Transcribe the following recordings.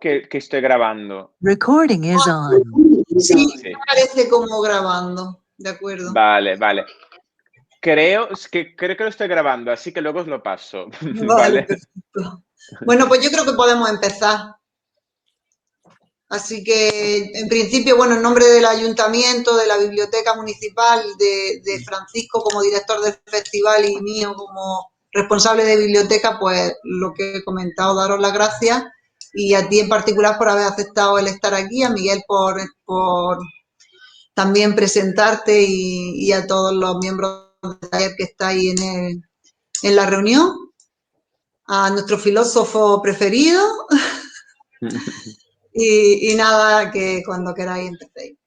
que estoy grabando. Recording is on. Sí, Sí. parece como grabando, de acuerdo. Vale, vale. Creo que lo estoy grabando, así que luego os lo paso. Vale, Vale. perfecto. Bueno, pues yo creo que podemos empezar. Así que, en principio, bueno, en nombre del Ayuntamiento, de la Biblioteca Municipal, de Francisco como director del festival y mío como responsable de biblioteca, pues lo que he comentado, daros las gracias y a ti en particular por haber aceptado el estar aquí, a Miguel por también presentarte y a todos los miembros del taller que estáis en la reunión, a nuestro filósofo preferido. Y nada, que cuando queráis empecéis.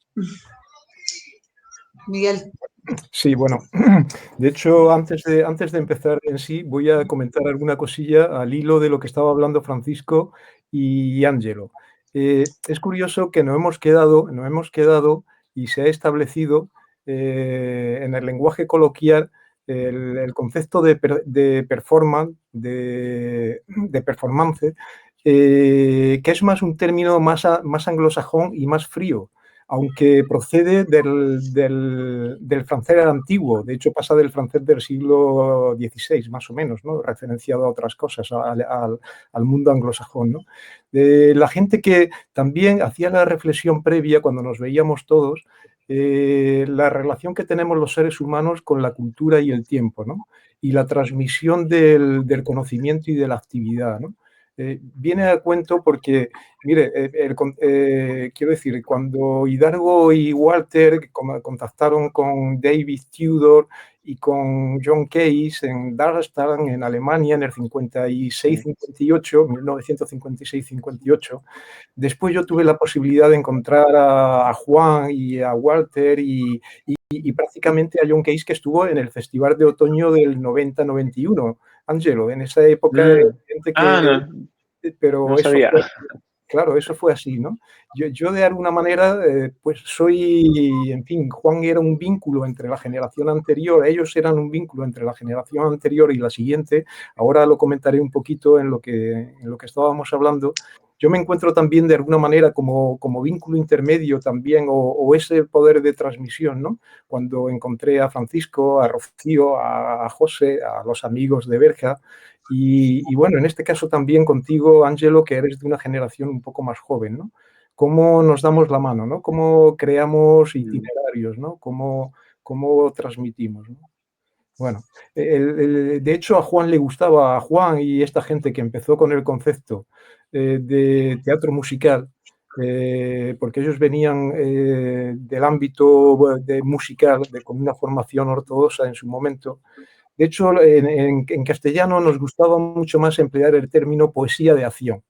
Miguel. Sí, bueno, de hecho, antes de empezar en sí, voy a comentar alguna cosilla al hilo de lo que estaba hablando Francisco y Ángelo. Es curioso que nos hemos quedado y se ha establecido en el lenguaje coloquial el concepto de performance, de performance, que es más un término más anglosajón y más frío, aunque procede del francés antiguo. De hecho, pasa del francés del siglo XVI, más o menos, ¿no? Referenciado a otras cosas, al mundo anglosajón, ¿no? La gente que también hacía la reflexión previa cuando nos veíamos todos, la relación que tenemos los seres humanos con la cultura y el tiempo, ¿no? Y la transmisión del conocimiento y de la actividad, ¿no? Viene a cuento porque, mire, quiero decir, cuando Hidalgo y Walter contactaron con David Tudor y con John Case en Darmstadt, en Alemania, en el 56-58, 1956-58, después yo tuve la posibilidad de encontrar a Juan y a Walter y prácticamente a John Case, que estuvo en el Festival de Otoño del 90-91. Ángelo, en esa época, gente que... no, pero no eso sabía. claro, eso fue así, ¿no? Yo de alguna manera, pues soy, en fin, Juan era un vínculo entre la generación anterior, ellos eran un vínculo entre la generación anterior y la siguiente. Ahora lo comentaré un poquito en lo que estábamos hablando. Yo me encuentro también de alguna manera como vínculo intermedio también, o ese poder de transmisión, ¿no? Cuando encontré a Francisco, a Rocío, a José, a los amigos de Berja, y bueno, en este caso también contigo, Ángelo, que eres de una generación un poco más joven, ¿no? ¿Cómo nos damos la mano, ¿no? ¿Cómo creamos itinerarios, ¿no? ¿Cómo transmitimos, ¿no? Bueno, de hecho a Juan le gustaba, a Juan y esta gente que empezó con el concepto de teatro musical, porque ellos venían del ámbito musical, con una formación ortodoxa en su momento. De hecho, en castellano nos gustaba mucho más emplear el término poesía de acción.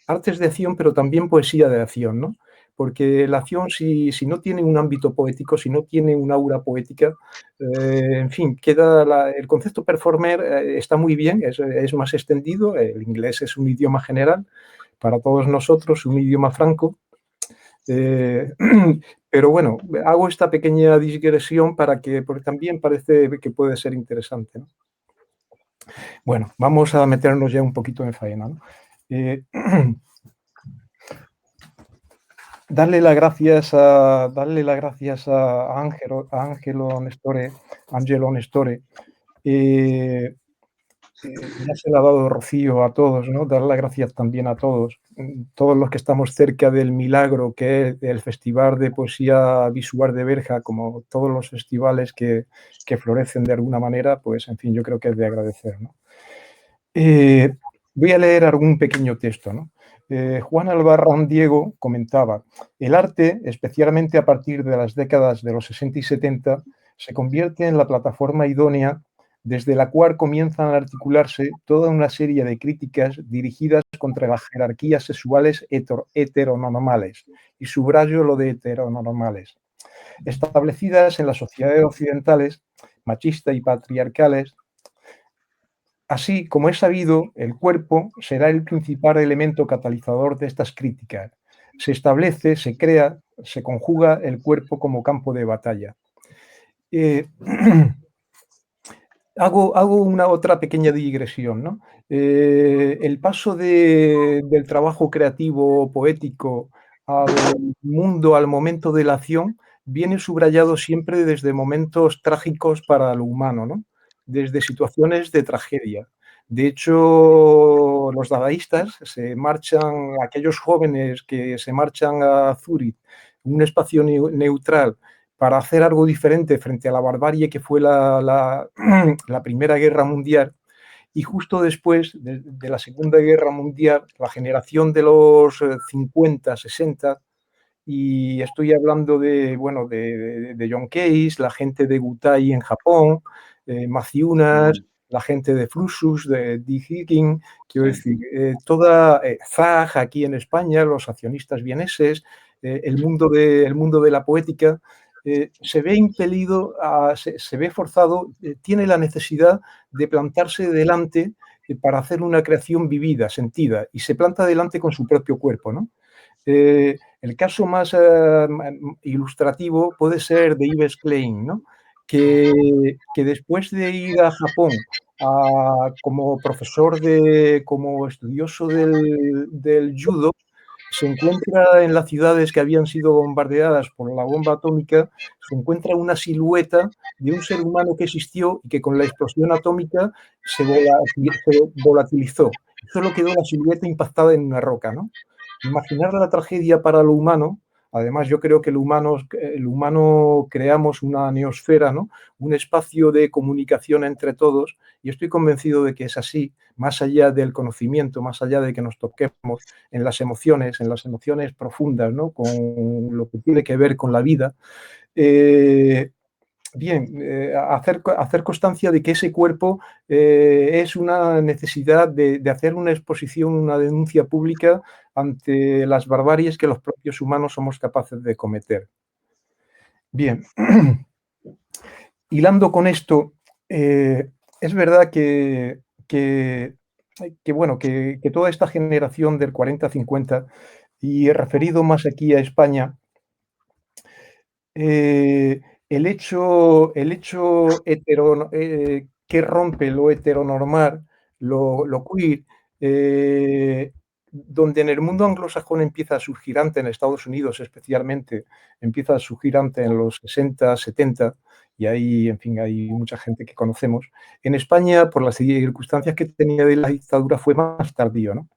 Artes de acción, pero también poesía de acción, ¿no? Porque la acción, si no tiene un ámbito poético, si no tiene un aura poética, en fin, el concepto performer está muy bien, es más extendido, el inglés es un idioma general para todos nosotros, un idioma franco. Pero bueno, hago esta pequeña digresión porque también parece que puede ser interesante, ¿no? Bueno, vamos a meternos ya un poquito en faena, ¿no? Darle las gracias a Angelo Nestore. Ya se le ha dado Rocío a todos, ¿no? Dar las gracias también a todos los que estamos cerca del milagro que es el Festival de Poesía Visual de Berja, como todos los festivales que florecen de alguna manera, pues en fin, yo creo que es de agradecer, ¿no? Voy a leer algún pequeño texto, ¿no? Juan Albarrán Diego comentaba: el arte, especialmente a partir de las décadas de los 60 y 70, se convierte en la plataforma idónea desde la cual comienzan a articularse toda una serie de críticas dirigidas contra las jerarquías sexuales heteronormales, y subrayo lo de heteronormales, establecidas en las sociedades occidentales, machistas y patriarcales. Así como es sabido, el cuerpo será el principal elemento catalizador de estas críticas. Se establece, se crea, se conjuga el cuerpo como campo de batalla. Hago una otra pequeña digresión, ¿no? El paso del trabajo creativo, poético, al mundo, al momento de la acción, viene subrayado siempre desde momentos trágicos para lo humano, ¿no? Desde situaciones de tragedia. De hecho, los dadaístas se marchan, aquellos jóvenes que se marchan a Zúrich, un espacio neutral, para hacer algo diferente frente a la barbarie que fue la Primera Guerra Mundial, y justo después de la Segunda Guerra Mundial, la generación de los 50, 60, y estoy hablando bueno, de John Case, la gente de Gutai en Japón, Maciunas, la gente de Fluxus, de Dick Higgin, quiero decir, toda Zag aquí en España, los accionistas vieneses, el mundo de la poética, se ve impelido, se ve forzado, tiene la necesidad de plantarse delante para hacer una creación vivida, sentida, y se planta delante con su propio cuerpo, ¿no? El caso más ilustrativo puede ser de Yves Klein, ¿no? Que después de ir a Japón como profesor, como estudioso del judo, se encuentra en las ciudades que habían sido bombardeadas por la bomba atómica, se encuentra una silueta de un ser humano que existió y que con la explosión atómica se volatilizó. Solo quedó la silueta impactada en una roca, ¿no? Imaginar la tragedia para lo humano, además yo creo que el humano creamos una neosfera, ¿no? Un espacio de comunicación entre todos, y estoy convencido de que es así, más allá del conocimiento, más allá de que nos toquemos en las emociones profundas, ¿no? Con lo que tiene que ver con la vida. Bien, hacer constancia de que ese cuerpo es una necesidad de hacer una exposición, una denuncia pública ante las barbaries que los propios humanos somos capaces de cometer. Bien, hilando con esto, es verdad bueno, que toda esta generación del 40-50, y he referido más aquí a España, el hecho que rompe lo heteronormal, lo queer, donde en el mundo anglosajón empieza a surgir antes, en Estados Unidos especialmente, empieza a surgir antes en los 60, 70, y ahí, en fin, hay mucha gente que conocemos. En España, por las circunstancias que tenía de la dictadura, fue más tardío, ¿no?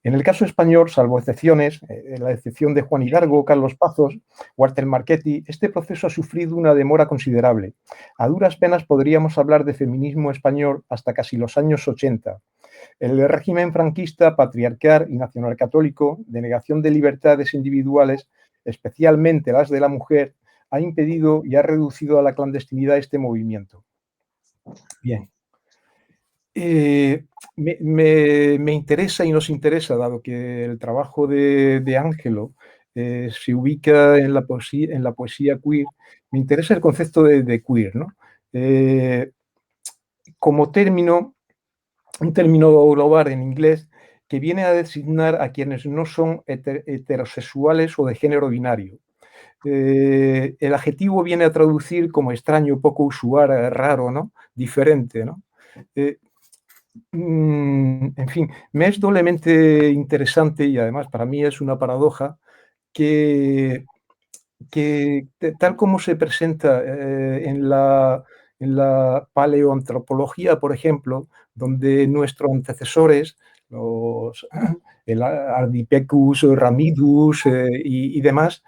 En el caso español, salvo excepciones, la excepción de Juan Hidalgo, Carlos Pazos, Walter Marchetti, este proceso ha sufrido una demora considerable. A duras penas podríamos hablar de feminismo español hasta casi los años 80. El régimen franquista, patriarcal y nacionalcatólico, de negación de libertades individuales, especialmente las de la mujer, ha impedido y ha reducido a la clandestinidad este movimiento. Bien. Me interesa y nos interesa, dado que el trabajo de Ángelo se ubica en la poesía queer, me interesa el concepto de queer, ¿no? Como término, un término global en inglés que viene a designar a quienes no son heterosexuales o de género binario. El adjetivo viene a traducir como extraño, poco usual, raro, ¿no? Diferente, ¿no? En fin, me es doblemente interesante, y además para mí es una paradoja que, tal como se presenta en la paleoantropología, por ejemplo, donde nuestros antecesores, el Ardipithecus, Ramidus y demás,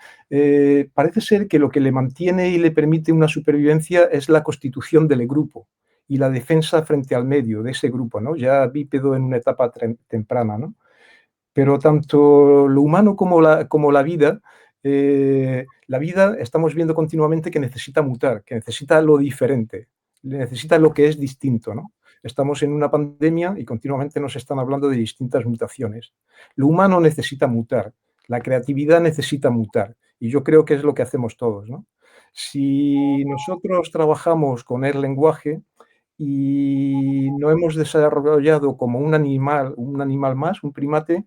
parece ser que lo que le mantiene y le permite una supervivencia es la constitución del grupo y la defensa frente al medio de ese grupo, ¿no? Ya bípedo en una etapa temprana, ¿no? Pero tanto lo humano como la vida estamos viendo continuamente que necesita mutar, que necesita lo diferente, necesita lo que es distinto, ¿no? Estamos en una pandemia y continuamente nos están hablando de distintas mutaciones. Lo humano necesita mutar, la creatividad necesita mutar, y yo creo que es lo que hacemos todos, ¿no? Si nosotros trabajamos con el lenguaje y no hemos desarrollado como un animal más, un primate,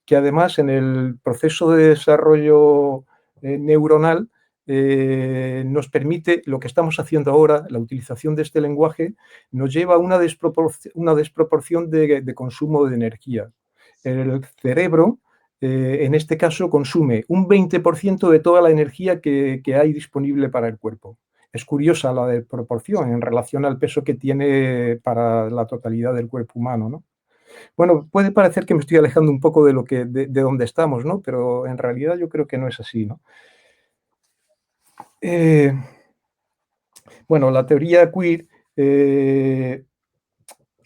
que además en el proceso de desarrollo neuronal nos permite, lo que estamos haciendo ahora, la utilización de este lenguaje, nos lleva a una desproporción de consumo de energía. El cerebro, en este caso, consume un 20% de toda la energía que hay disponible para el cuerpo. Es curiosa la desproporción en relación al peso que tiene para la totalidad del cuerpo humano, ¿no? Bueno, puede parecer que me estoy alejando un poco de donde estamos, ¿no? Pero en realidad yo creo que no es así, ¿no? Bueno, la teoría queer,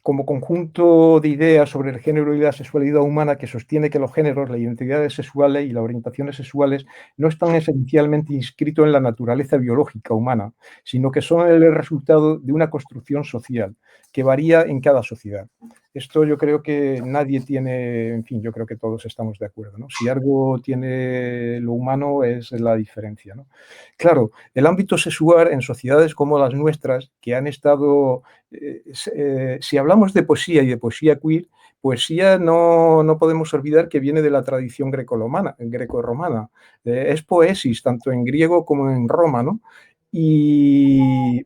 como conjunto de ideas sobre el género y la sexualidad humana, que sostiene que los géneros, las identidades sexuales y las orientaciones sexuales no están esencialmente inscritos en la naturaleza biológica humana, sino que son el resultado de una construcción social que varía en cada sociedad. Esto yo creo que nadie tiene, en fin, yo creo que todos estamos de acuerdo, ¿no? Si algo tiene lo humano es la diferencia, ¿no? Claro, el ámbito sexual en sociedades como las nuestras, que han estado, si hablamos de poesía y de poesía queer, poesía no podemos olvidar que viene de la tradición greco-romana. Es poesis, tanto en griego como en Roma, ¿no? Y,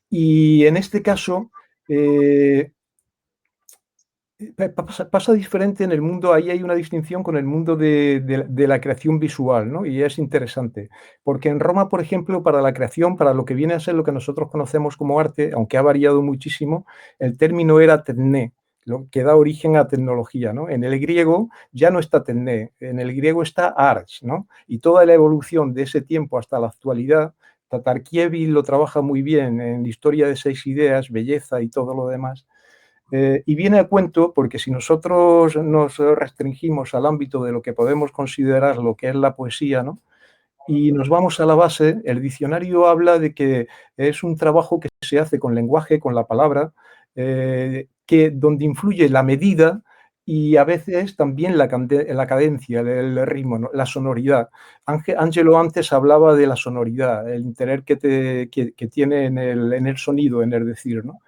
y en este caso, pasa diferente en el mundo, ahí hay una distinción con el mundo de la creación visual, ¿no? Y es interesante, porque en Roma, por ejemplo, para la creación, para lo que viene a ser lo que nosotros conocemos como arte, aunque ha variado muchísimo, el término era tecné, lo que da origen a tecnología, ¿no? En el griego ya no está tecné, en el griego está ars, ¿no? Y toda la evolución de ese tiempo hasta la actualidad, Tatarkiewicz lo trabaja muy bien en Historia de 6 ideas, belleza y todo lo demás. Y viene a cuento porque si nosotros nos restringimos al ámbito de lo que podemos considerar lo que es la poesía, ¿no? Y nos vamos a la base, el diccionario habla de que es un trabajo que se hace con lenguaje, con la palabra, donde influye la medida y a veces también la cadencia, el ritmo, ¿no? La sonoridad. Ángelo antes hablaba de la sonoridad, el interés que tiene en el sonido, en el decir, ¿no?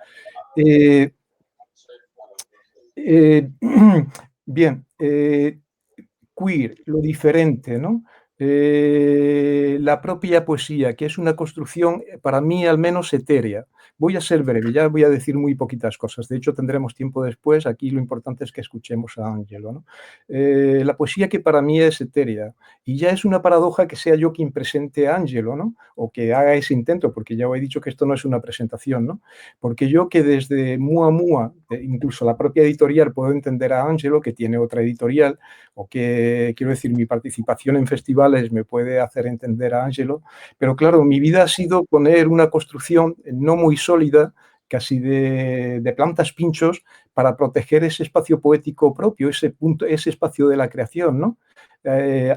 Bien, queer, lo diferente, ¿no? La propia poesía, que es una construcción, para mí al menos etérea. Voy a ser breve, ya voy a decir muy poquitas cosas. De hecho, tendremos tiempo después. Aquí lo importante es que escuchemos a Ángelo, ¿no? La poesía que para mí es etérea. Y ya es una paradoja que sea yo quien presente a Ángelo, ¿no? O que haga ese intento, porque ya os he dicho que esto no es una presentación, ¿no? Porque yo que desde Mua Mua, incluso la propia editorial, puedo entender a Ángelo, que tiene otra editorial, o que, quiero decir, mi participación en festivales me puede hacer entender a Ángelo, pero claro, mi vida ha sido poner una construcción no muy sólida, casi de plantas pinchos, para proteger ese espacio poético propio, ese espacio de la creación, ¿no?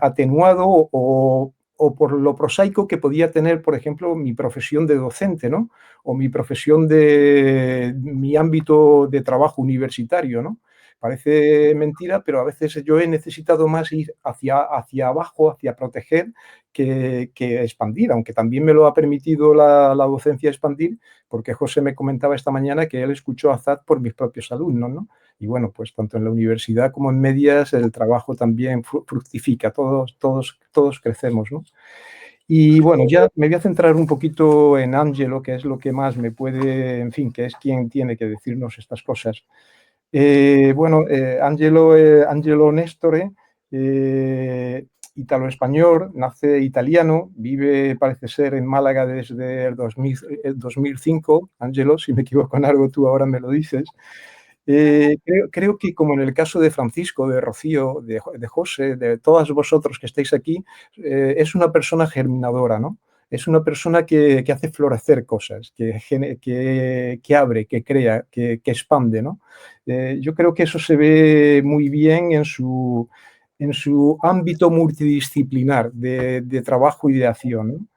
Atenuado o por lo prosaico que podía tener, por ejemplo, mi profesión de docente, ¿no? O mi profesión mi ámbito de trabajo universitario, ¿no? Parece mentira, pero a veces yo he necesitado más ir hacia abajo, hacia proteger, que expandir, aunque también me lo ha permitido la docencia expandir, porque José me comentaba esta mañana que él escuchó a Azad por mis propios alumnos, ¿no? Y bueno, pues tanto en la universidad como en medias el trabajo también fructifica, todos crecemos, ¿no? Y bueno, ya me voy a centrar un poquito en Ángelo, que es lo que más me puede, en fin, que es quien tiene que decirnos estas cosas. Ángelo Nestore, italo-español, nace italiano, vive, parece ser, en Málaga desde el 2005. Ángelo, si me equivoco en algo, tú ahora me lo dices. Creo que como en el caso de Francisco, de Rocío, de José, de todos vosotros que estáis aquí, es una persona germinadora, ¿no? Es una persona que hace florecer cosas, que abre, que crea, que expande, ¿no? Yo creo que eso se ve muy bien en su ámbito multidisciplinar de trabajo y de acción, ¿no?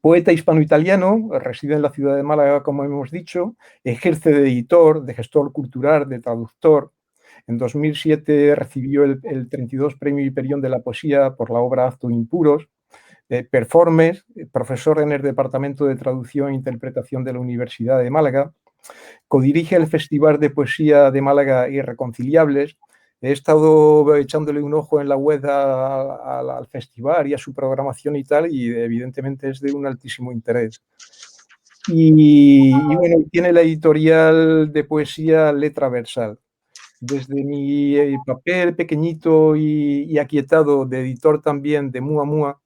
Poeta hispano-italiano, reside en la ciudad de Málaga, como hemos dicho, ejerce de editor, de gestor cultural, de traductor. En 2007 recibió el 32 Premio Hiperión de la Poesía por la obra Actos Impuros. Performer, profesor en el Departamento de Traducción e Interpretación de la Universidad de Málaga. Codirige el Festival de Poesía de Málaga Irreconciliables. He estado echándole un ojo en la web al festival y a su programación y tal, y evidentemente es de un altísimo interés. Y bueno, tiene la editorial de poesía Letra Versal. Desde mi papel pequeñito y aquietado de editor también de Mua Mua,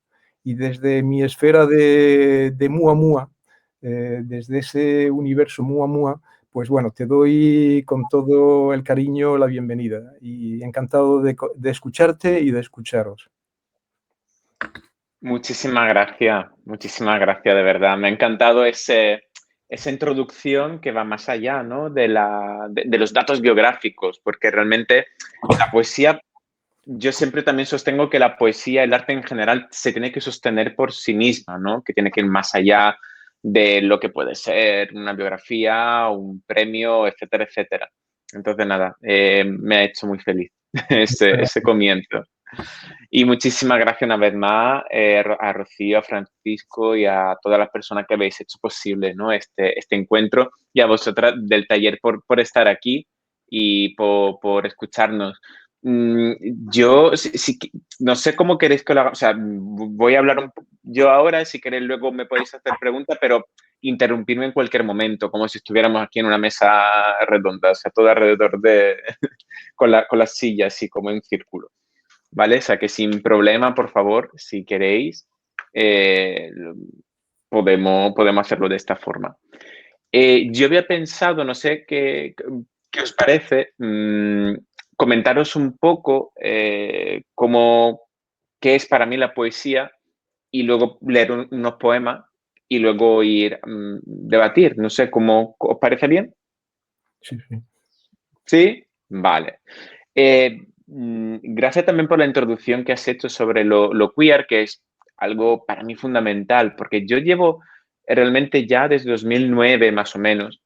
y desde mi esfera de Mua Mua, desde ese universo Mua Mua, pues bueno, te doy con todo el cariño la bienvenida y encantado de escucharte y de escucharos. Muchísimas gracias de verdad. Me ha encantado esa introducción que va más allá, ¿no? de los datos biográficos, porque realmente la poesía, yo siempre también sostengo que la poesía, el arte en general, se tiene que sostener por sí misma, ¿no? Que tiene que ir más allá de lo que puede ser una biografía, un premio, etcétera, etcétera. Entonces, nada, me ha hecho muy feliz ese comienzo. Y muchísimas gracias una vez más a Rocío, a Francisco y a todas las personas que habéis hecho posible, ¿no? este encuentro, y a vosotras del taller por estar aquí y por escucharnos. Yo no sé cómo queréis que lo haga, o sea, voy a hablar yo ahora, si queréis luego me podéis hacer preguntas, pero interrumpirme en cualquier momento, como si estuviéramos aquí en una mesa redonda, o sea, todo alrededor con las sillas, así como en círculo. ¿Vale? O sea, que sin problema, por favor, si queréis, podemos hacerlo de esta forma. Yo había pensado, no sé qué os parece, comentaros un poco qué es para mí la poesía y luego leer unos poemas y luego ir debatir. No sé, ¿os parece bien? Sí, sí. ¿Sí? Vale. Gracias también por la introducción que has hecho sobre lo queer, que es algo para mí fundamental, porque yo llevo realmente ya desde 2009 más o menos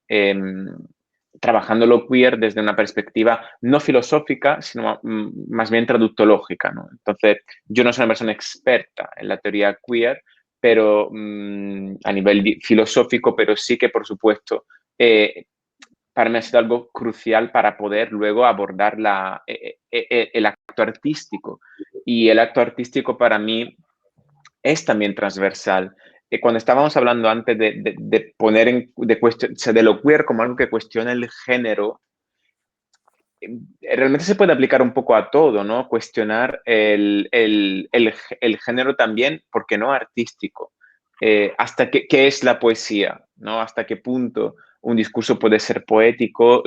trabajando lo queer desde una perspectiva no filosófica, sino más bien traductológica, ¿no? Entonces, yo no soy una persona experta en la teoría queer, pero a nivel filosófico, pero sí que, por supuesto, para mí ha sido algo crucial para poder luego abordar el acto artístico. Y el acto artístico para mí es también transversal. Cuando estábamos hablando antes de poner de lo queer como algo que cuestiona el género, realmente se puede aplicar un poco a todo, ¿no? Cuestionar el género también, ¿por qué no artístico? Hasta qué es la poesía, ¿no? Hasta qué punto un discurso puede ser poético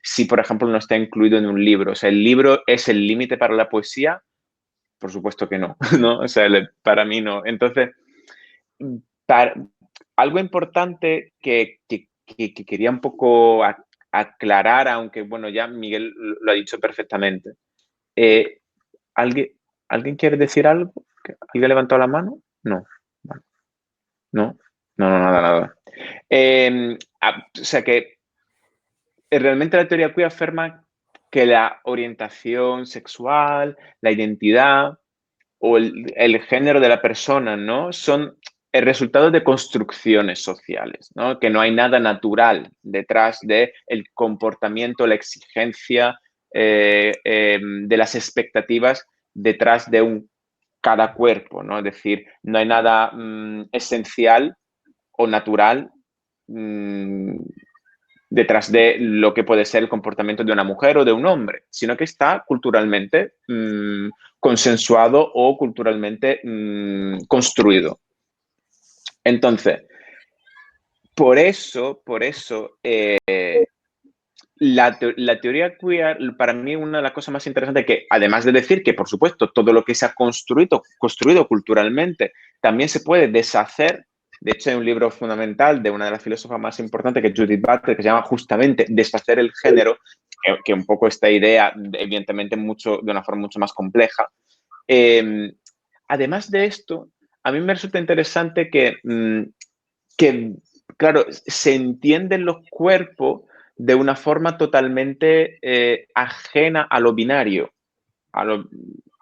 si, por ejemplo, no está incluido en un libro. O sea, ¿el libro es el límite para la poesía? Por supuesto que no, ¿no? O sea, para mí no. Entonces, para, algo importante que quería un poco aclarar, aunque, bueno, ya Miguel lo ha dicho perfectamente. ¿Alguien, ¿Alguien quiere decir algo? ¿Alguien levantó la mano? No. Vale. No, no, nada. O sea que realmente la teoría queer afirma que la orientación sexual, la identidad o el género de la persona, ¿no? Son el resultado de construcciones sociales, ¿no? Que no hay nada natural detrás del comportamiento, la exigencia de las expectativas detrás de cada cuerpo, ¿no? Es decir, no hay nada esencial o natural detrás de lo que puede ser el comportamiento de una mujer o de un hombre, sino que está culturalmente consensuado o culturalmente construido. Entonces, por eso la teoría queer, para mí, una de las cosas más interesantes que, además de decir que, por supuesto, todo lo que se ha construido culturalmente también se puede deshacer. De hecho, hay un libro fundamental de una de las filósofas más importantes, que es Judith Butler, que se llama justamente Deshacer el género, que un poco esta idea, evidentemente, de una forma mucho más compleja. Además de esto, a mí me resulta interesante que claro, se entienden los cuerpos de una forma totalmente ajena a lo binario.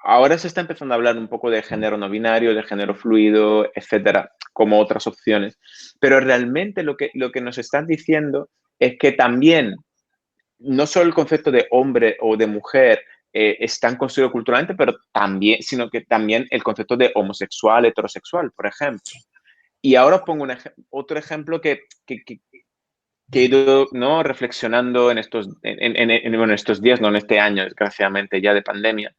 Ahora se está empezando a hablar un poco de género no binario, de género fluido, etcétera, como otras opciones. Pero realmente lo que nos están diciendo es que también no solo el concepto de hombre o de mujer están construidos culturalmente, pero también, sino que también el concepto de homosexual, heterosexual, por ejemplo. Y ahora pongo otro ejemplo que he ido, ¿no?, reflexionando en bueno, estos días, no en este año, desgraciadamente, ya de pandemia.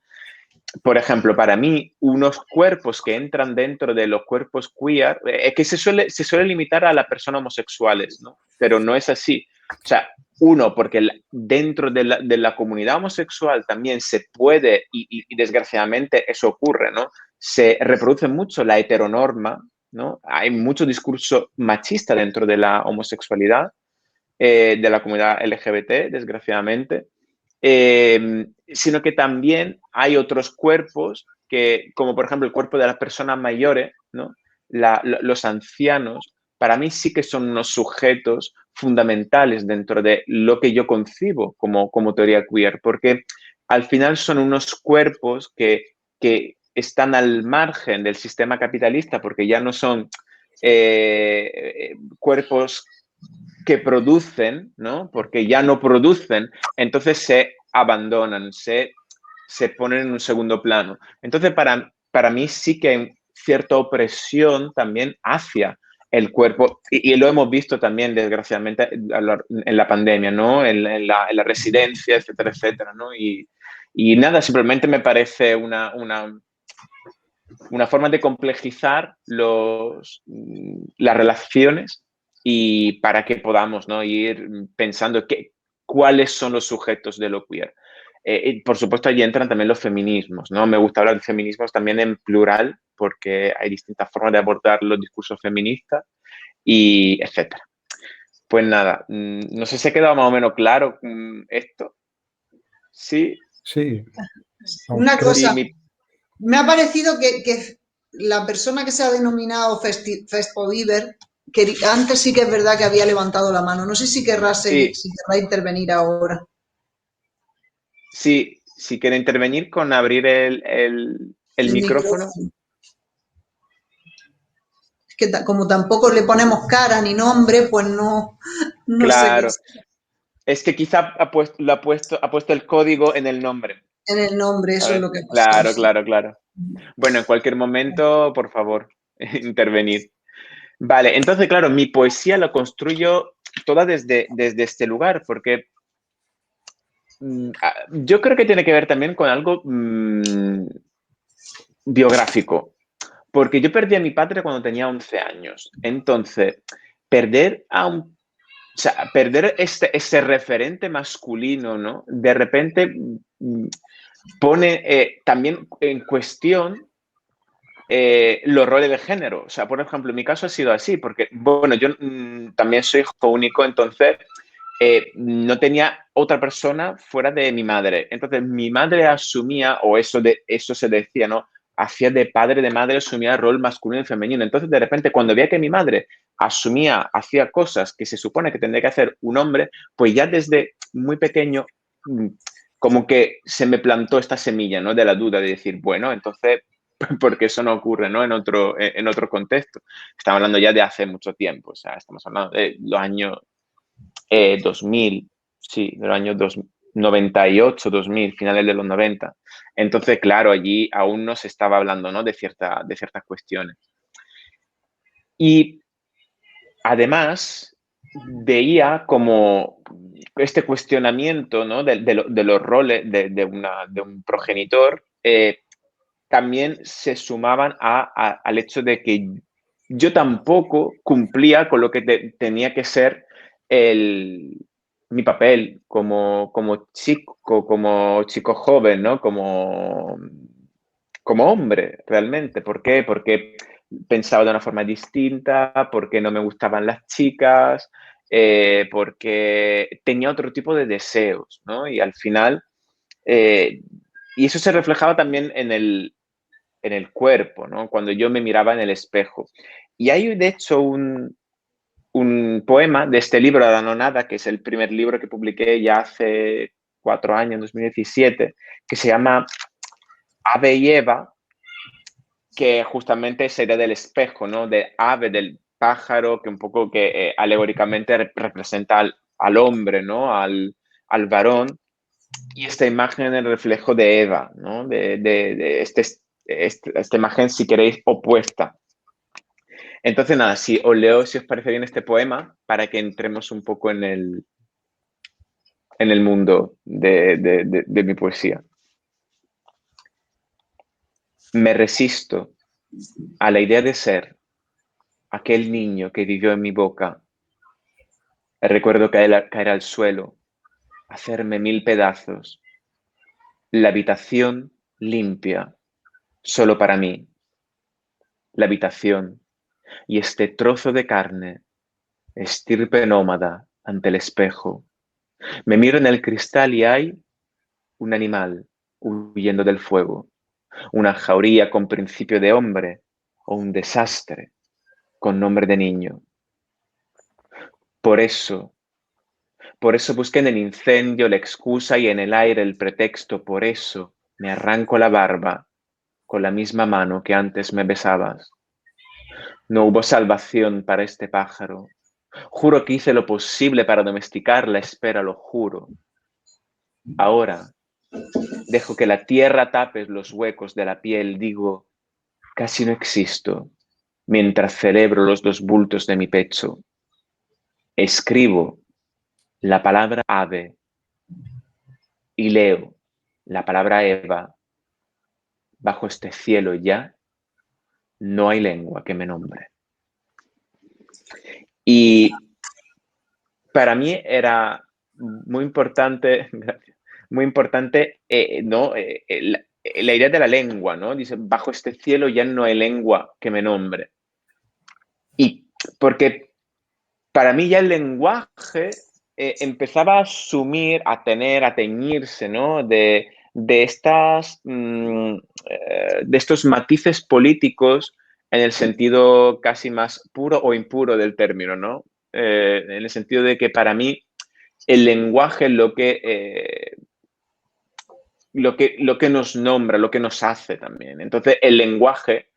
Por ejemplo, para mí, unos cuerpos que entran dentro de los cuerpos queer, que se suele limitar a las personas homosexuales, ¿no? Pero no es así. O sea, uno, porque dentro de la comunidad homosexual también se puede, y desgraciadamente eso ocurre, ¿no? Se reproduce mucho la heteronorma, ¿no? Hay mucho discurso machista dentro de la homosexualidad, de la comunidad LGBT, desgraciadamente. Sino que también hay otros cuerpos que, como por ejemplo el cuerpo de las personas mayores, ¿no? Los ancianos, para mí sí que son unos sujetos fundamentales dentro de lo que yo concibo como teoría queer, porque al final son unos cuerpos que están al margen del sistema capitalista, porque ya no son cuerpos que producen, ¿no? Porque ya no producen, entonces se abandonan, se ponen en un segundo plano. Entonces, para mí sí que hay cierta opresión también hacia el cuerpo, y lo hemos visto también, desgraciadamente, en la pandemia, ¿no? En la residencia, etcétera, etcétera, ¿no? Y nada, simplemente me parece una forma de complejizar las relaciones y para que podamos, ¿no?, ir pensando cuáles son los sujetos de lo queer. Y por supuesto, allí entran también los feminismos, ¿no? Me gusta hablar de feminismos también en plural porque hay distintas formas de abordar los discursos feministas y etcétera. Pues nada, no sé si ha quedado más o menos claro esto. ¿Sí? Sí. Una Creo cosa, sí, me ha parecido que la persona que se ha denominado Fespoviver, que antes sí que es verdad que había levantado la mano. No sé si querrá seguir, sí, si querrá intervenir ahora. sí, si quiere intervenir con abrir el El micrófono. micrófono. Es que como tampoco le ponemos cara ni nombre, pues no sé qué Claro. es Es que quizá ha puesto el código en el nombre, en el nombre, eso es ¿sabes? lo que pasa. Claro, claro, claro. Bueno, en cualquier momento, por favor, intervenir. Vale, entonces, claro, mi poesía la construyo toda desde este lugar, porque yo creo que tiene que ver también con algo biográfico, porque yo perdí a mi padre cuando tenía 11 años. Entonces, perder o sea, perder ese referente masculino, ¿no? De repente pone también en cuestión los roles de género. O sea, por ejemplo, en mi caso ha sido así, porque, bueno, yo también soy hijo único, entonces no tenía otra persona fuera de mi madre. Entonces, mi madre asumía, o eso se decía, ¿no? Hacía de padre, de madre, asumía el rol masculino y femenino. Entonces, de repente, cuando veía que mi madre hacía cosas que se supone que tendría que hacer un hombre, pues ya desde muy pequeño, como que se me plantó esta semilla, ¿no? De la duda de decir, bueno, entonces, porque eso no ocurre, ¿no? En otro contexto. Estamos hablando ya de hace mucho tiempo, o sea, estamos hablando de los años 2000, sí, de los años 98, 2000, finales de los 90. Entonces, claro, allí aún no se estaba hablando, ¿no?, de ciertas cuestiones. Y además veía como este cuestionamiento, ¿no?, de los roles de un progenitor, también se sumaban al hecho de que yo tampoco cumplía con lo que tenía que ser mi papel como chico joven, ¿no? Como hombre, realmente. ¿Por qué? Porque pensaba de una forma distinta, porque no me gustaban las chicas, porque tenía otro tipo de deseos, ¿no? Y al final, y eso se reflejaba también en el cuerpo, ¿no? Cuando yo me miraba en el espejo. Y hay, de hecho, un poema de este libro, La Nonada, que es el primer libro que publiqué ya hace 4 años, en 2017, que se llama Ave y Eva, que justamente es idea del espejo, ¿no? De ave, del pájaro, que un poco que alegóricamente representa al hombre, ¿no? Al varón. y esta imagen es el reflejo de Eva, ¿no? De esta imagen, si queréis, opuesta. Entonces, nada, si os leo, si os parece bien, este poema, para que entremos un poco en el mundo de mi poesía. Me resisto a la idea de ser aquel niño que vivió en mi boca. Recuerdo caer al suelo, hacerme 1000 pedazos. La habitación limpia, solo para mí. La habitación y este trozo de carne, estirpe nómada ante el espejo. Me miro en el cristal y hay un animal huyendo del fuego, una jauría con principio de hombre o un desastre con nombre de niño. Por eso busqué en el incendio la excusa y en el aire el pretexto. Por eso me arranco la barba con la misma mano que antes me besabas. No hubo salvación para este pájaro. Juro que hice lo posible para domesticarla, espera, lo juro. Ahora dejo que la tierra tape los huecos de la piel, digo, casi no existo, mientras celebro los 2 bultos de mi pecho. Escribo la palabra ave y leo la palabra Eva. Bajo este cielo ya no hay lengua que me nombre. Y para mí era muy importante, ¿no? La idea de la lengua, ¿no? Dice, bajo este cielo ya no hay lengua que me nombre. Y porque para mí ya el lenguaje empezaba a asumir, a teñirse, ¿no? De estos matices políticos en el sentido casi más puro o impuro del término, ¿no? En el sentido de que para mí el lenguaje es lo que nos nombra, lo que nos hace también. Entonces, el lenguaje,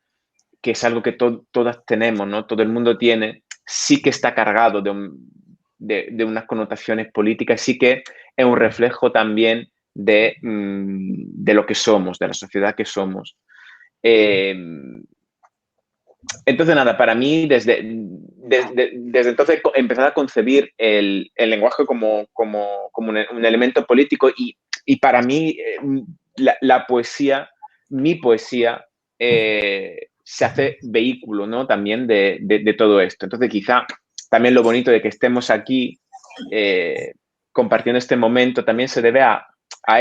que es algo que todas tenemos, ¿no? Todo el mundo tiene, sí que está cargado de unas connotaciones políticas, sí que es un reflejo también de lo que somos, de la sociedad que somos. Entonces, nada, para mí, desde entonces, empezar a concebir el lenguaje como un elemento político y para mí, la poesía, mi poesía, se hace vehículo, ¿no? También de todo esto. Entonces, quizá también lo bonito de que estemos aquí compartiendo este momento también se debe a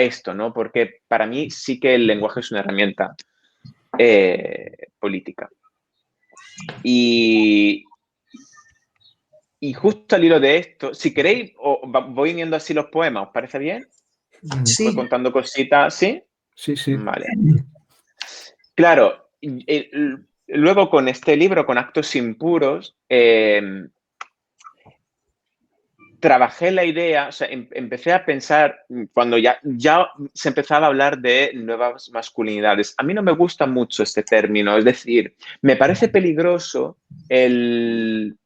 esto, ¿no? Porque para mí sí que el lenguaje es una herramienta política. Y justo al hilo de esto, si queréis, voy viendo así los poemas, ¿os parece bien? Sí. Voy contando cositas, ¿sí? Sí, sí. Vale. Claro, luego con este libro, con Actos Impuros, trabajé la idea, o sea, empecé a pensar, cuando ya se empezaba a hablar de nuevas masculinidades. A mí no me gusta mucho este término, es decir, me parece peligroso el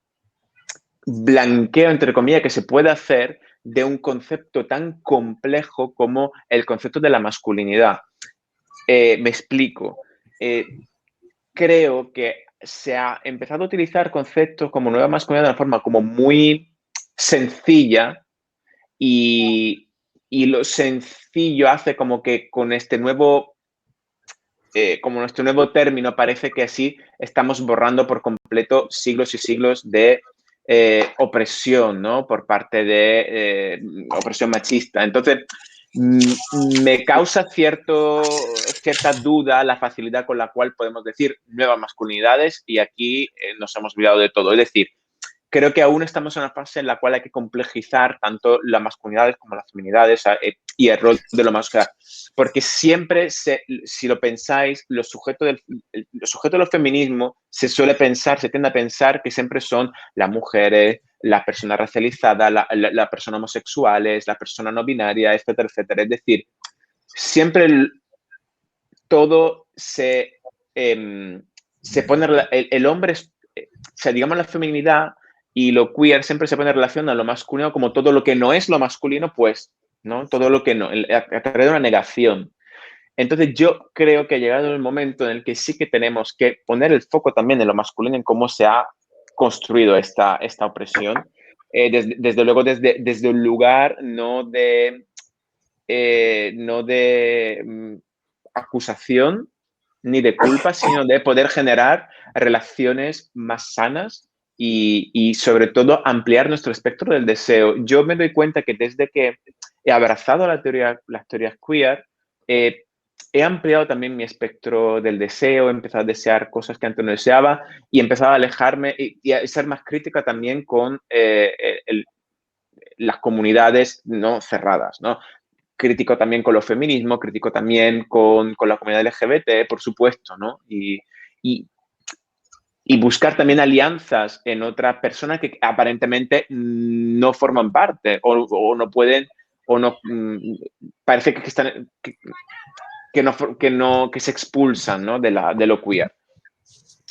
blanqueo, entre comillas, que se puede hacer de un concepto tan complejo como el concepto de la masculinidad. Me explico. Creo que se ha empezado a utilizar conceptos como nueva masculinidad de una forma como muy sencilla y lo sencillo hace como que con este nuevo como nuestro nuevo término parece que así estamos borrando por completo siglos y siglos de opresión, ¿no? Por parte de opresión machista. Entonces, me causa cierta duda la facilidad con la cual podemos decir nuevas masculinidades y aquí nos hemos olvidado de todo. Es decir, creo que aún estamos en una fase en la cual hay que complejizar tanto las masculinidades como las feminidades y el rol de lo masculino. Porque siempre, si lo pensáis, los sujetos de los feminismos se tiende a pensar que siempre son las mujeres, las personas racializadas, las personas homosexuales, las personas no binarias, etcétera, etcétera. Es decir, siempre todo se pone, el hombre, o sea, digamos la feminidad y lo queer siempre se pone en relación a lo masculino como todo lo que no es lo masculino, pues ¿no? Todo lo que no, a través de una negación. Entonces yo creo que ha llegado el momento en el que sí que tenemos que poner el foco también en lo masculino, en cómo se ha construido esta opresión, desde luego desde un lugar no de acusación ni de culpa, sino de poder generar relaciones más sanas y sobre todo ampliar nuestro espectro del deseo. Yo me doy cuenta que desde que he abrazado las teorías queer, he ampliado también mi espectro del deseo, he empezado a desear cosas que antes no deseaba y he empezado a alejarme y a ser más crítica también con las comunidades no cerradas, ¿no? Crítico también con los feminismos, crítico también con la comunidad LGBT, por supuesto, ¿no? Y, y buscar también alianzas en otras personas que aparentemente no forman parte o no pueden, o no, parece que están, que se expulsan, ¿no? de lo queer.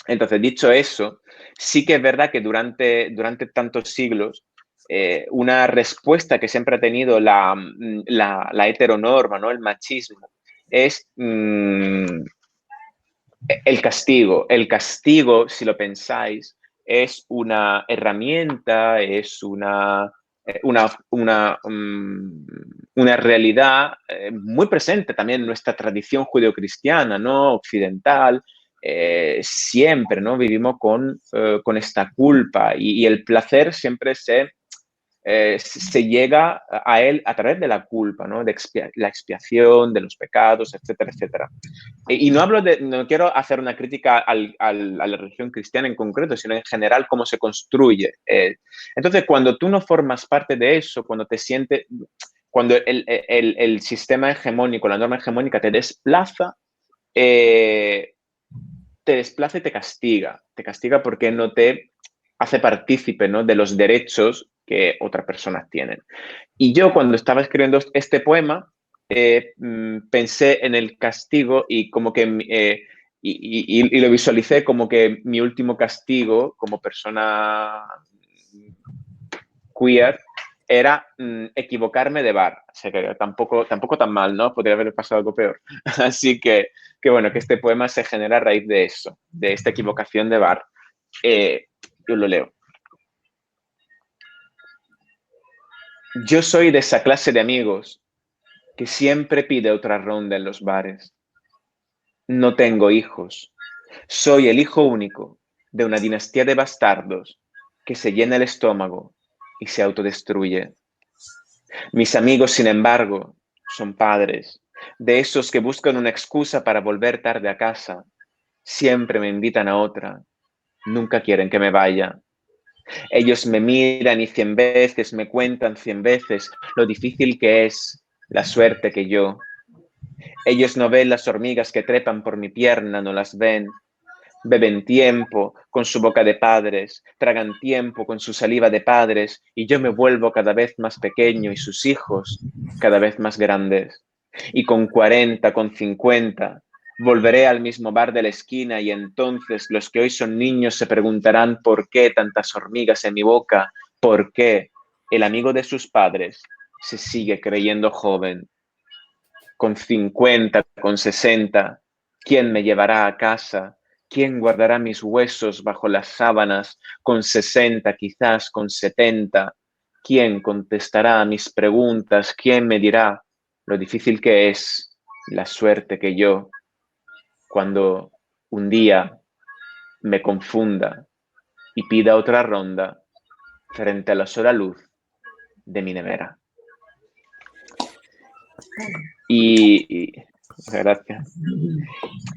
Entonces, dicho eso, sí que es verdad que durante tantos siglos, una respuesta que siempre ha tenido la heteronorma, ¿no? El machismo, es el castigo. El castigo, si lo pensáis, es una herramienta, es una realidad muy presente también en nuestra tradición judeocristiana, ¿no? Occidental. Siempre, ¿no? Vivimos con esta culpa y el placer siempre se llega a él a través de la culpa, ¿no? De la expiación de los pecados, etcétera, etcétera. Y no quiero hacer una crítica a la religión cristiana en concreto, sino en general cómo se construye. Entonces, cuando tú no formas parte de eso, cuando el sistema hegemónico, la norma hegemónica te desplaza y te castiga. Te castiga porque no te hace partícipe, ¿no? de los derechos que otras personas tienen. Y yo cuando estaba escribiendo este poema, pensé en el castigo y como que y lo visualicé como que mi último castigo como persona queer era equivocarme de bar. O sea, que tampoco tan mal, ¿no? Podría haber pasado algo peor. Así que bueno, que este poema se genera a raíz de eso, de esta equivocación de bar. Yo lo leo. Yo soy de esa clase de amigos que siempre pide otra ronda en los bares. No tengo hijos. Soy el hijo único de una dinastía de bastardos que se llena el estómago y se autodestruye. Mis amigos, sin embargo, son padres, de esos que buscan una excusa para volver tarde a casa. Siempre me invitan a otra. Nunca quieren que me vaya. Ellos me miran y 100 veces me cuentan 100 veces lo difícil que es la suerte que yo. Ellos no ven las hormigas que trepan por mi pierna, no las ven. Beben tiempo con su boca de padres, tragan tiempo con su saliva de padres, y yo me vuelvo cada vez más pequeño y sus hijos cada vez más grandes. Y con 40, con 50, volveré al mismo bar de la esquina y entonces los que hoy son niños se preguntarán por qué tantas hormigas en mi boca, por qué el amigo de sus padres se sigue creyendo joven. Con 50, con 60, ¿quién me llevará a casa? ¿Quién guardará mis huesos bajo las sábanas? Con 60, quizás con 70. ¿Quién contestará a mis preguntas? ¿Quién me dirá lo difícil que es la suerte que yo, cuando un día me confunda y pida otra ronda frente a la sola luz de mi nevera? Gracias.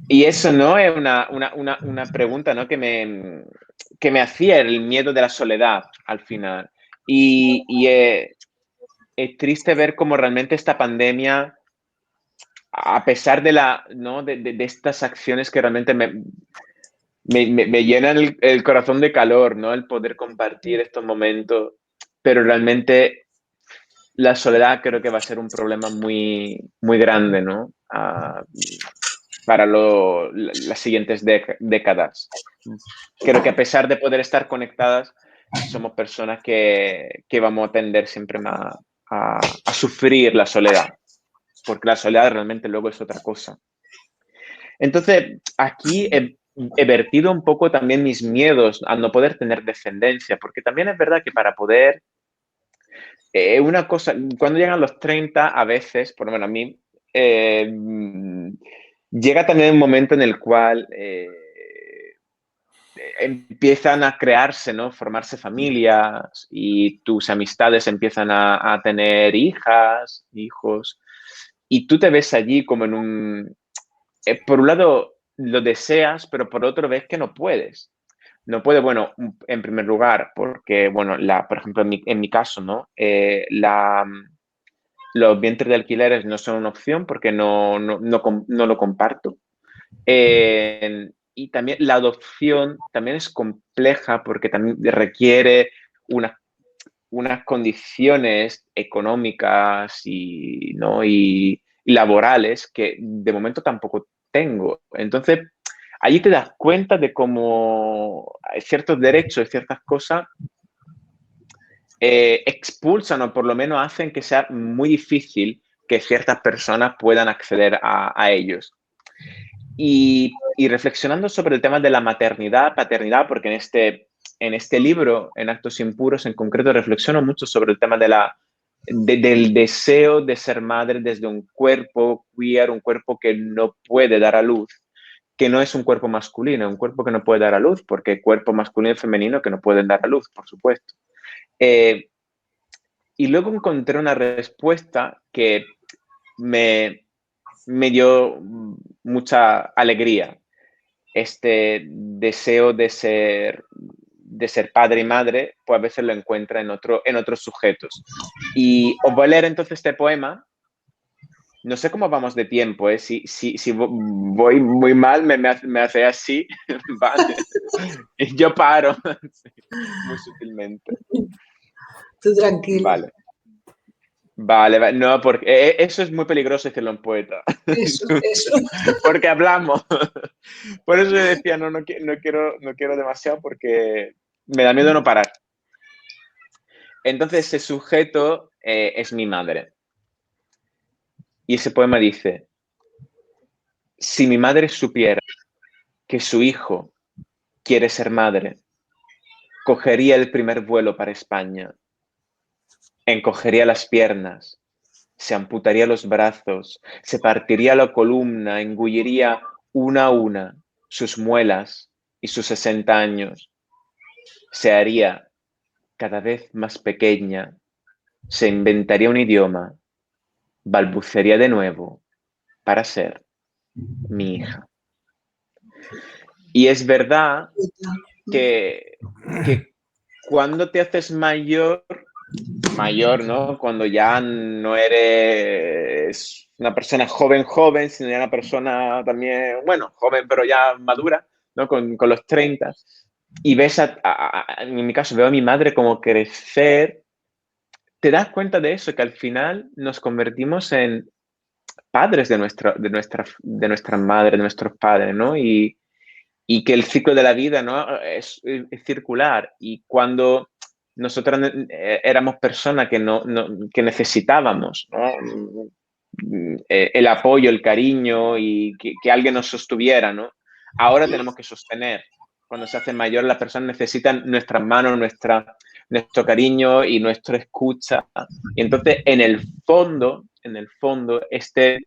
Y eso no es una pregunta, ¿no? que me hacía el miedo de la soledad al final. Y es triste ver cómo realmente esta pandemia, a pesar ¿no? de estas acciones que realmente me llenan el corazón de calor, ¿no? El poder compartir estos momentos, pero realmente la soledad creo que va a ser un problema muy, muy grande, ¿no? Para las siguientes décadas. Creo que a pesar de poder estar conectadas, somos personas que vamos a tender siempre más a sufrir la soledad, porque la soledad realmente luego es otra cosa. Entonces, aquí he vertido un poco también mis miedos a no poder tener descendencia, porque también es verdad que para poder, una cosa, cuando llegan los 30, a veces, por lo menos a mí, llega también un momento en el cual empiezan a crearse, ¿no? Formarse familias y tus amistades empiezan a tener hijas, hijos, y tú te ves allí como en un... por un lado lo deseas, pero por otro ves que no puedes. No puedes, bueno, en primer lugar, porque, bueno, por ejemplo, en mi caso, ¿no? Los vientres de alquileres no son una opción porque no lo comparto. Y también la adopción también es compleja porque también requiere unas condiciones económicas ¿no? y laborales que de momento tampoco tengo. Entonces, allí te das cuenta de cómo hay ciertos derechos y ciertas cosas expulsan o por lo menos hacen que sea muy difícil que ciertas personas puedan acceder a ellos. Y reflexionando sobre el tema de la maternidad, paternidad, porque en este libro, en Actos Impuros, en concreto, reflexiono mucho sobre el tema del deseo de ser madre desde un cuerpo queer, un cuerpo que no puede dar a luz, que no es un cuerpo masculino, un cuerpo que no puede dar a luz, porque hay cuerpo masculino y femenino que no pueden dar a luz, por supuesto. Y luego encontré una respuesta que me dio mucha alegría. Este deseo de ser padre y madre, pues a veces lo encuentra en otros sujetos. Y os voy a leer entonces este poema. No sé cómo vamos de tiempo, ¿eh? Si voy muy mal, me hace así, vale. Y yo paro, muy sutilmente. Tú tranquilo. Vale. Vale, no, porque eso es muy peligroso decirlo en poeta. Eso. Porque hablamos. Por eso yo decía, no quiero demasiado porque me da miedo no parar. Entonces, ese sujeto es mi madre. Y ese poema dice, si mi madre supiera que su hijo quiere ser madre, cogería el primer vuelo para España, encogería las piernas, se amputaría los brazos, se partiría la columna, engulliría una a una sus muelas y sus 60 años. Se haría cada vez más pequeña, se inventaría un idioma, balbucearía de nuevo para ser mi hija. Y es verdad que cuando te haces mayor, ¿no? Cuando ya no eres una persona joven, sino ya una persona también, bueno, joven, pero ya madura, ¿no? Con los 30. Y ves, en mi caso, veo a mi madre como crecer. Te das cuenta de eso, que al final nos convertimos en padres de nuestras madres, de nuestros padres, ¿no? Y que el ciclo de la vida, ¿no? es circular. Y cuando nosotros éramos personas que necesitábamos, ¿no? El apoyo, el cariño y que alguien nos sostuviera, ¿no? Ahora tenemos que sostener. Cuando se hace mayor, las personas necesitan nuestras manos, nuestro cariño y nuestra escucha. Y entonces, en el fondo, este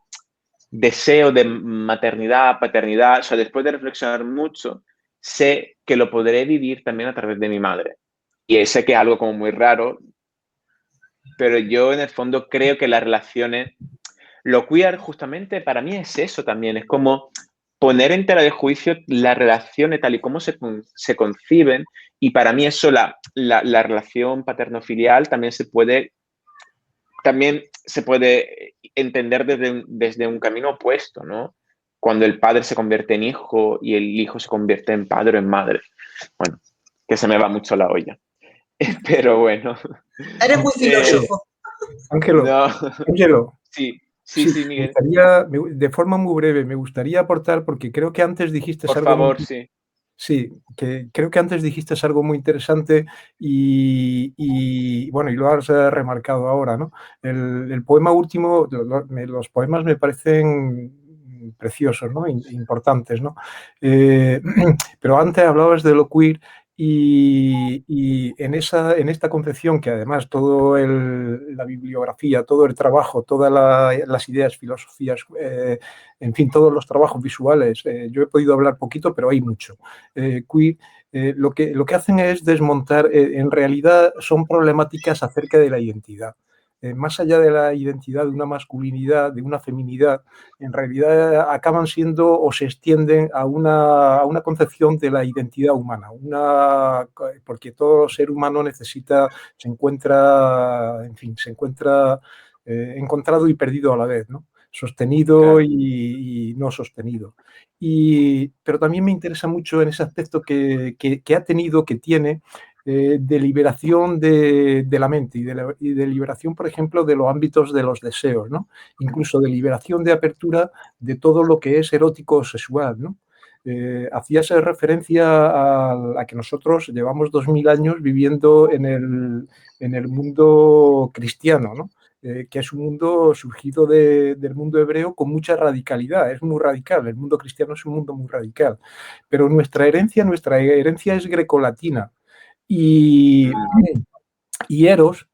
deseo de maternidad, paternidad, o sea, después de reflexionar mucho, sé que lo podré vivir también a través de mi madre. Y sé que es algo como muy raro, pero yo en el fondo creo que las relaciones, lo queer justamente para mí es eso también, es como poner en tela de juicio las relaciones tal y como se conciben, y para mí eso, la relación paterno-filial también se puede entender desde un camino opuesto, ¿no? Cuando el padre se convierte en hijo y el hijo se convierte en padre o en madre. Bueno, que se me va mucho la olla. Pero bueno. Eres muy filósofo. Ángelo, No. Ángelo. Sí, Miguel. De forma muy breve, me gustaría aportar, porque creo que antes dijiste Por algo favor, sí. Sí, que creo que antes dijiste algo muy interesante bueno, y lo has remarcado ahora, ¿no? El poema último, los poemas me parecen preciosos, ¿no? Importantes, ¿no? Eh, pero antes hablabas de lo queer y en esta concepción que además la bibliografía, todo el trabajo, todas las ideas, filosofías, en fin, todos los trabajos visuales, yo he podido hablar poquito, pero hay mucho. Queer, lo que hacen es desmontar, en realidad son problemáticas acerca de la identidad. Más allá de la identidad de una masculinidad, de una feminidad, en realidad acaban siendo o se extienden a una concepción de la identidad humana, porque todo ser humano se encuentra, en fin, se encuentra encontrado y perdido a la vez, ¿no? Sostenido Claro, y no sostenido. Pero también me interesa mucho en ese aspecto que ha tenido, que tiene, de liberación de la mente y de liberación, por ejemplo, de los ámbitos de los deseos, ¿no? Incluso de liberación de apertura de todo lo que es erótico o sexual, ¿no? Hacías referencia a que nosotros llevamos 2000 años viviendo en el mundo cristiano, ¿no? Que es un mundo surgido del mundo hebreo con mucha radicalidad, es muy radical, el mundo cristiano es un mundo muy radical, pero nuestra herencia es grecolatina y, mm, y Eros,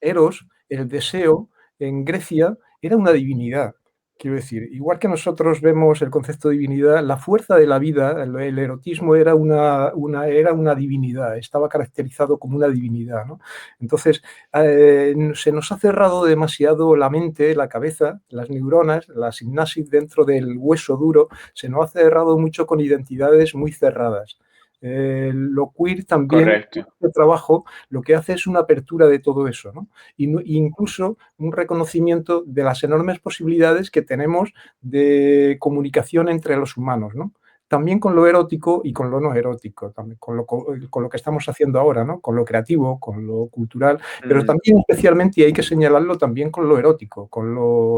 el deseo, en Grecia era una divinidad. Quiero decir, igual que nosotros vemos el concepto de divinidad, la fuerza de la vida, el erotismo era era una divinidad, estaba caracterizado como una divinidad, ¿no? Entonces, se nos ha cerrado demasiado la mente, la cabeza, las neuronas, la sinapsis dentro del hueso duro, se nos ha cerrado mucho con identidades muy cerradas. Lo queer también, correcto. este trabajo, lo que hace es una apertura de todo eso, ¿no? Incluso un reconocimiento de las enormes posibilidades que tenemos de comunicación entre los humanos, ¿no? También con lo erótico y con lo no erótico, también con lo que estamos haciendo ahora, ¿no? Con lo creativo, con lo cultural, pero Mm. también especialmente, y hay que señalarlo también con lo erótico,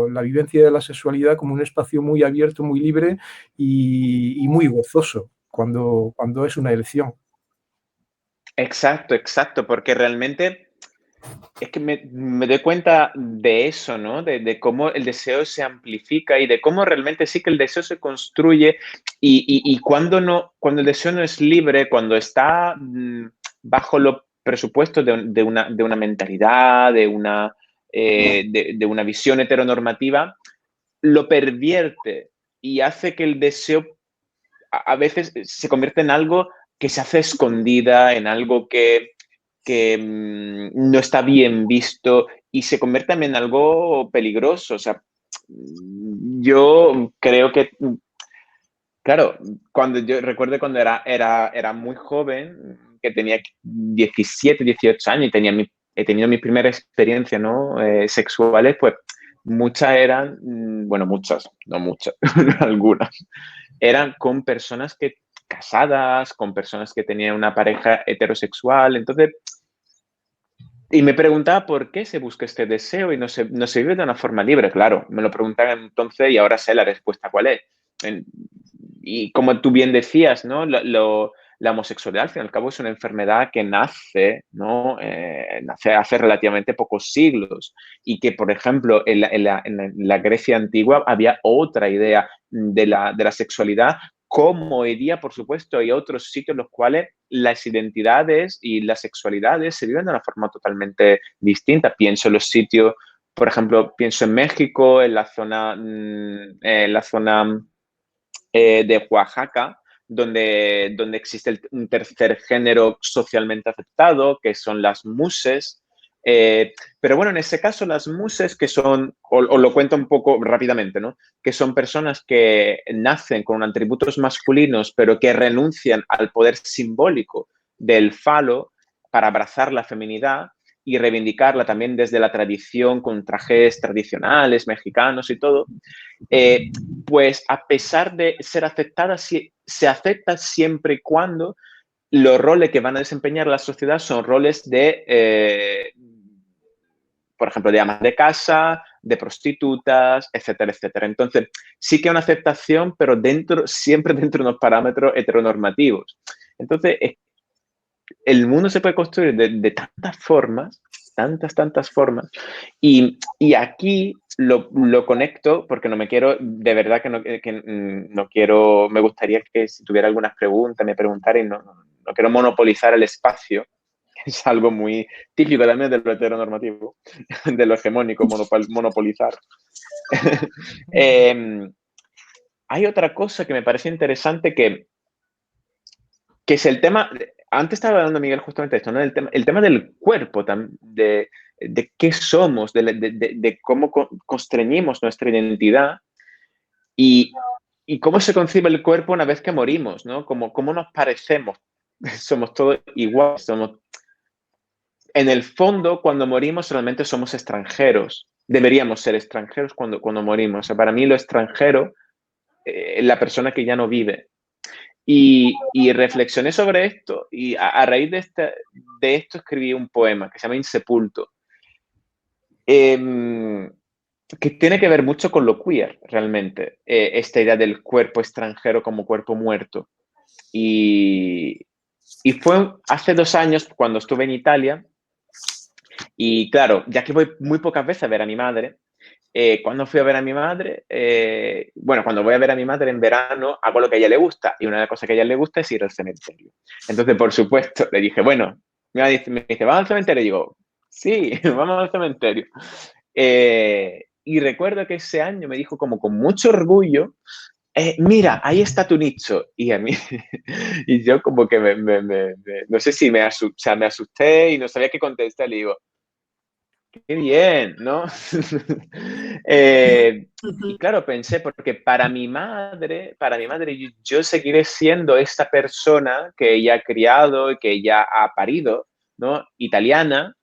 la vivencia de la sexualidad como un espacio muy abierto, muy libre y muy gozoso cuando es una elección. Exacto, exacto, porque realmente es que me doy cuenta de eso, ¿no? De cómo el deseo se amplifica y de cómo realmente sí que el deseo se construye y cuando no, cuando el deseo no es libre, cuando está bajo los presupuestos de una mentalidad, de una visión heteronormativa, lo pervierte y hace que el deseo a veces se convierte en algo que se hace escondida, en algo que no está bien visto y se convierte también en algo peligroso. O sea, yo creo que, claro, cuando yo recuerdo cuando era muy joven, que tenía 17, 18 años y he tenido mis primeras experiencias, ¿no? Sexuales, pues muchas eran, bueno, muchas, no muchas, algunas, eran con personas que casadas, con personas que tenían una pareja heterosexual. Entonces, y me preguntaba por qué se busca este deseo y no se vive de una forma libre. Claro, me lo preguntaban entonces y ahora sé la respuesta cuál es. En- y como tú bien decías, ¿no? La homosexualidad, al fin y al cabo, es una enfermedad que nace, ¿no? Nace hace relativamente pocos siglos y que, por ejemplo, en la Grecia antigua había otra idea de la sexualidad, como hoy día, por supuesto, hay otros sitios en los cuales las identidades y las sexualidades se viven de una forma totalmente distinta. Pienso en los sitios, por ejemplo, pienso en México, en la zona de Oaxaca, donde existe un tercer género socialmente aceptado, que son las muses. Pero bueno, en ese caso, las muses, que son, os lo cuento un poco rápidamente, ¿no? Que son personas que nacen con atributos masculinos, pero que renuncian al poder simbólico del falo para abrazar la feminidad y reivindicarla también desde la tradición con trajes tradicionales mexicanos y todo. eh, pues a pesar de ser aceptada, se acepta siempre y cuando los roles que van a desempeñar la sociedad son roles por ejemplo, de amas de casa, de prostitutas, etcétera, etcétera. Entonces, sí que hay una aceptación, pero siempre dentro de unos parámetros heteronormativos. Entonces, el mundo se puede construir de tantas formas, tantas formas, y aquí lo conecto porque no me quiero, de verdad que no quiero, me gustaría que si tuviera algunas preguntas, me preguntara y no quiero monopolizar el espacio, que es algo muy típico también de lo heteronormativo, de lo hegemónico, monopolizar. Hay otra cosa que me parece interesante que es el tema, antes estaba hablando Miguel justamente de esto, ¿no? El tema del cuerpo, de qué somos, de cómo constreñimos nuestra identidad y cómo se concibe el cuerpo una vez que morimos, ¿no? Cómo nos parecemos. Somos todos iguales, en el fondo, cuando morimos, realmente somos extranjeros. Deberíamos ser extranjeros cuando morimos. O sea, para mí lo extranjero es la persona que ya no vive. Y reflexioné sobre esto y a raíz de esto escribí un poema que se llama Insepulto, que tiene que ver mucho con lo queer, realmente, esta idea del cuerpo extranjero como cuerpo muerto. Y fue hace 2 años cuando estuve en Italia y claro, ya que voy muy pocas veces a ver a mi madre, cuando fui a ver a mi madre, bueno, cuando voy a ver a mi madre en verano, hago lo que a ella le gusta. Y una de las cosas que a ella le gusta es ir al cementerio. Entonces, por supuesto, le dije, bueno, me dice, ¿vamos al cementerio? Y digo, sí, vamos al cementerio. Y recuerdo que ese año me dijo como con mucho orgullo, mira, ahí está tu nicho. Y a mí, y yo como que no sé si me asusté y no sabía qué contestar. Le digo, qué bien, ¿no? Y claro, pensé, porque para mi madre, yo seguiré siendo esta persona que ella ha criado y que ella ha parido, ¿no? Italiana,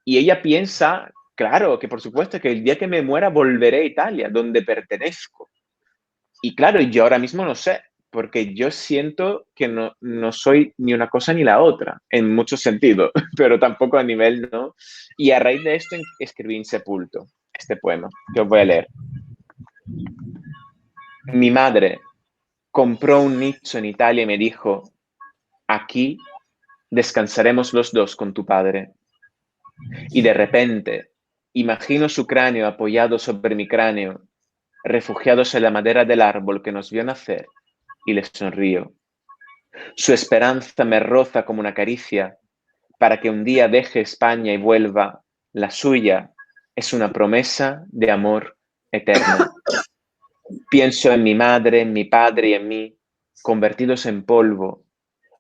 y ella piensa, claro, que por supuesto que el día que me muera volveré a Italia, donde pertenezco. Y claro, yo ahora mismo no sé, porque yo siento que no soy ni una cosa ni la otra, en muchos sentidos, pero tampoco a nivel, ¿no? Y a raíz de esto escribí Insepulto, este poema, que os voy a leer. Mi madre compró un nicho en Italia y me dijo, aquí descansaremos los dos con tu padre. Y de repente, imagino su cráneo apoyado sobre mi cráneo, refugiados en la madera del árbol que nos vio nacer, y le sonrío. Su esperanza me roza como una caricia para que un día deje España y vuelva. La suya es una promesa de amor eterno. Pienso en mi madre, en mi padre y en mí, convertidos en polvo,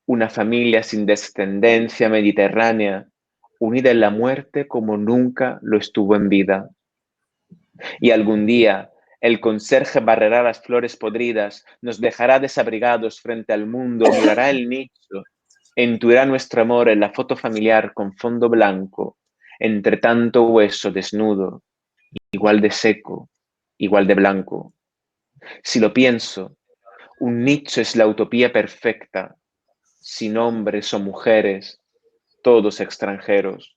una familia sin descendencia mediterránea, unida en la muerte como nunca lo estuvo en vida. Y algún día el conserje barrerá las flores podridas, nos dejará desabrigados frente al mundo, mirará el nicho, entuirá nuestro amor en la foto familiar con fondo blanco, entre tanto hueso desnudo, igual de seco, igual de blanco. Si lo pienso, un nicho es la utopía perfecta, sin hombres o mujeres, todos extranjeros.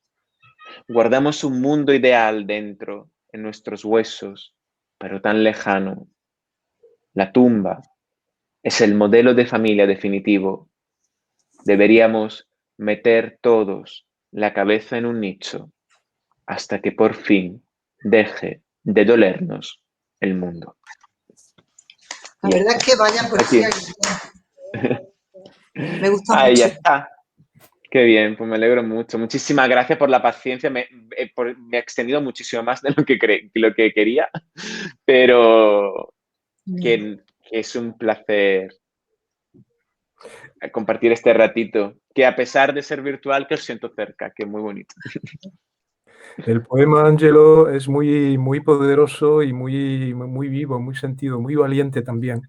Guardamos un mundo ideal dentro, en nuestros huesos, pero tan lejano. La tumba es el modelo de familia definitivo. Deberíamos meter todos la cabeza en un nicho hasta que por fin deje de dolernos el mundo. La verdad es que vaya poesía. Me gusta mucho. Ya está. Qué bien, pues me alegro mucho. Muchísimas gracias por la paciencia. Me he extendido muchísimo más de lo que quería, pero que es un placer compartir este ratito, que a pesar de ser virtual, que os siento cerca, que es muy bonito. El poema, Ángelo, es muy, muy poderoso y muy vivo, muy sentido, muy valiente también.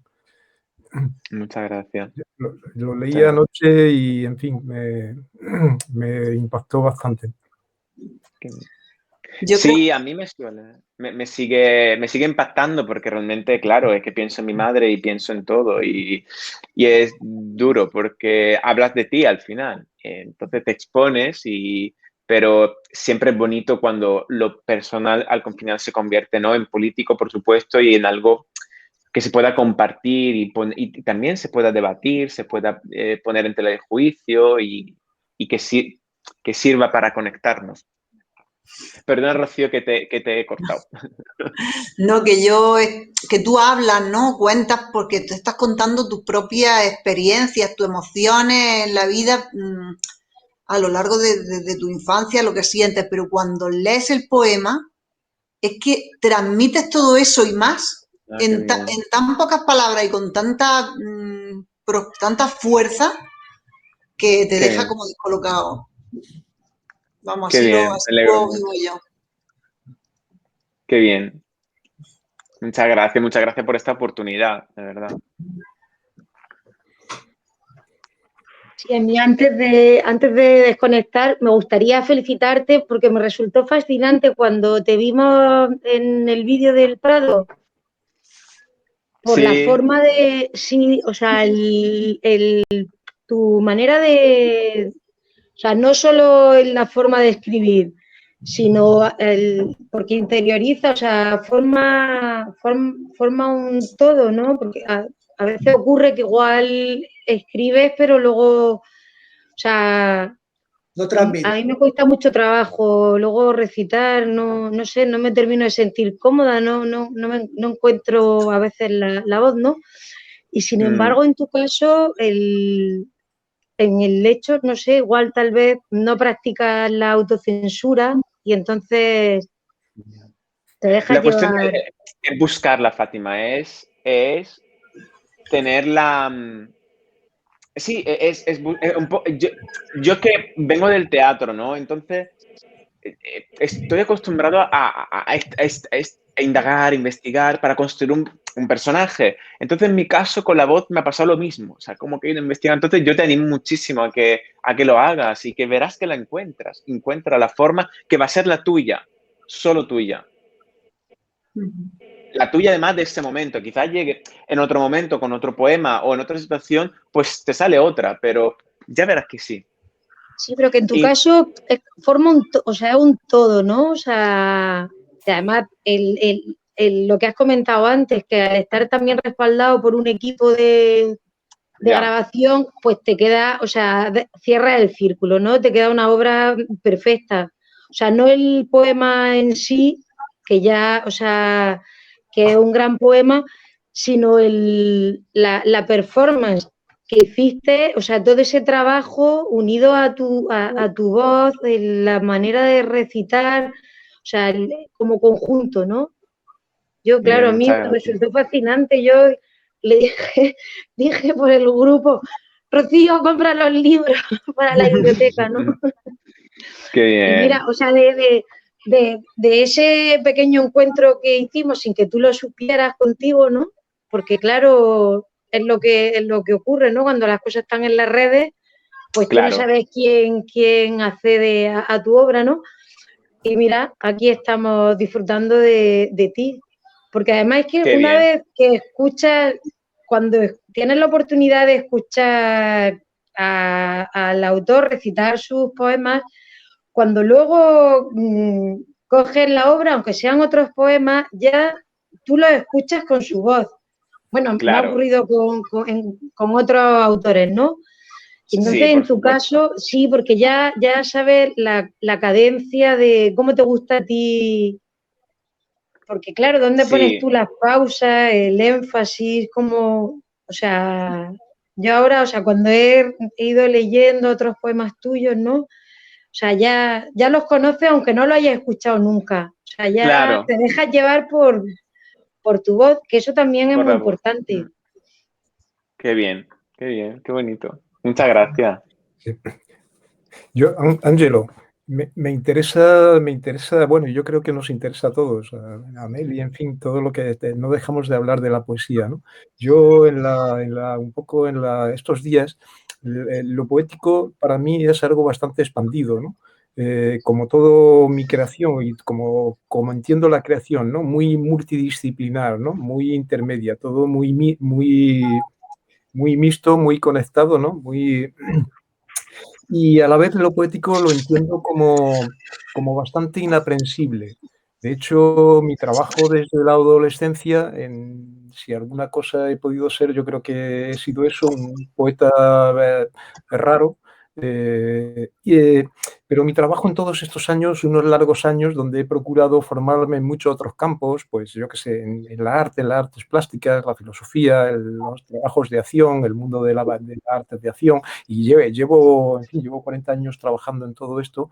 Muchas gracias. Lo leí anoche y, en fin, me impactó bastante. Sí, a mí me sigue impactando porque realmente, claro, es que pienso en mi madre y pienso en todo y es duro porque hablas de ti al final, entonces te expones pero siempre es bonito cuando lo personal al final se convierte, ¿no? En político, por supuesto, y en algo que se pueda compartir y también se pueda debatir, se pueda poner en tela de juicio y que sirva para conectarnos. Perdona, Rocío, que te he cortado. No, que tú hablas, ¿no? Cuentas porque te estás contando tus propias experiencias, tus emociones en la vida a lo largo de tu infancia, lo que sientes, pero cuando lees el poema es que transmites todo eso y más en tan pocas palabras y con tanta fuerza que te deja como descolocado. Vamos, Qué así bien, me alegro lo mucho. vivo yo. Qué bien. Muchas gracias por esta oportunidad, de verdad. Sí, a mí antes de desconectar me gustaría felicitarte porque me resultó fascinante cuando te vimos en el vídeo del Prado por la forma de, sí, o sea, tu manera de, o sea, no solo en la forma de escribir, sino porque interioriza, o sea, forma un todo, ¿no? Porque a veces ocurre que igual escribes, pero luego, o sea, no transmite. A mí me cuesta mucho trabajo luego recitar, no sé, no me termino de sentir cómoda, no encuentro a veces la voz, ¿no? Y sin embargo, en tu caso, en el hecho, no sé, igual tal vez no practicas la autocensura y entonces te dejas La cuestión llevar. es buscarla, Fátima, es tener la... Sí, yo que vengo del teatro, ¿no? Entonces, estoy acostumbrado a indagar, investigar para construir un personaje. Entonces, en mi caso, con la voz me ha pasado lo mismo. O sea, como que he ido a investigar. Entonces, yo te animo muchísimo a que lo hagas y que verás que la encuentras. Encuentra la forma que va a ser la tuya, solo tuya. La tuya además de este momento. Quizás llegue en otro momento con otro poema o en otra situación, pues te sale otra, pero ya verás que sí. Sí, pero que en tu caso forma un todo, ¿no? O sea, que además lo que has comentado antes, que al estar también respaldado por un equipo de grabación, pues te queda, o sea, cierra el círculo, ¿no? Te queda una obra perfecta. O sea, no el poema en sí, que ya, o sea, que es un gran poema, sino la performance que hiciste, o sea, todo ese trabajo unido a tu voz, la manera de recitar, o sea, como conjunto, ¿no? Yo, claro, a mí me resultó fascinante. Yo le dije por el grupo, Rocío, compra los libros para la biblioteca, ¿no? Qué bien. Y mira, o sea, de ese pequeño encuentro que hicimos sin que tú lo supieras contigo, ¿no? Porque claro, es lo que ocurre, ¿no? Cuando las cosas están en las redes, pues tú no sabes quién accede a tu obra, ¿no? Y mira, aquí estamos disfrutando de ti. Porque además es que una vez que escuchas, cuando tienes la oportunidad de escuchar al autor recitar sus poemas, cuando luego coges la obra, aunque sean otros poemas, ya tú los escuchas con su voz. Bueno, me ha ocurrido con otros autores, ¿no? Entonces, en tu caso, sí, porque ya sabes la cadencia de cómo te gusta a ti. Porque, claro, ¿dónde pones tú las pausas, el énfasis, cómo, o sea, yo ahora, o sea, cuando he ido leyendo otros poemas tuyos, ¿no? O sea, ya los conoces aunque no lo hayas escuchado nunca. O sea, ya te dejas llevar por tu voz, que eso también es muy importante. Qué bien, qué bonito. Muchas gracias. Yo, Ángelo, me interesa, bueno, yo creo que nos interesa a todos, a Meli, en fin, todo lo que no dejamos de hablar de la poesía, ¿no? Yo estos días, lo poético para mí es algo bastante expandido, ¿no? Como todo mi creación y como entiendo la creación, ¿no? Muy multidisciplinar, ¿no? Muy intermedia, todo muy mixto, muy conectado, ¿no? Y a la vez lo poético lo entiendo como bastante inaprensible. De hecho, mi trabajo desde la adolescencia, si alguna cosa he podido ser, yo creo que he sido eso, un poeta raro. Pero mi trabajo en todos estos años, unos largos años, donde he procurado formarme en muchos otros campos, pues yo qué sé, en la arte, en las artes plásticas, la filosofía, los trabajos de acción, el mundo de las artes de acción, y en fin, llevo 40 años trabajando en todo esto.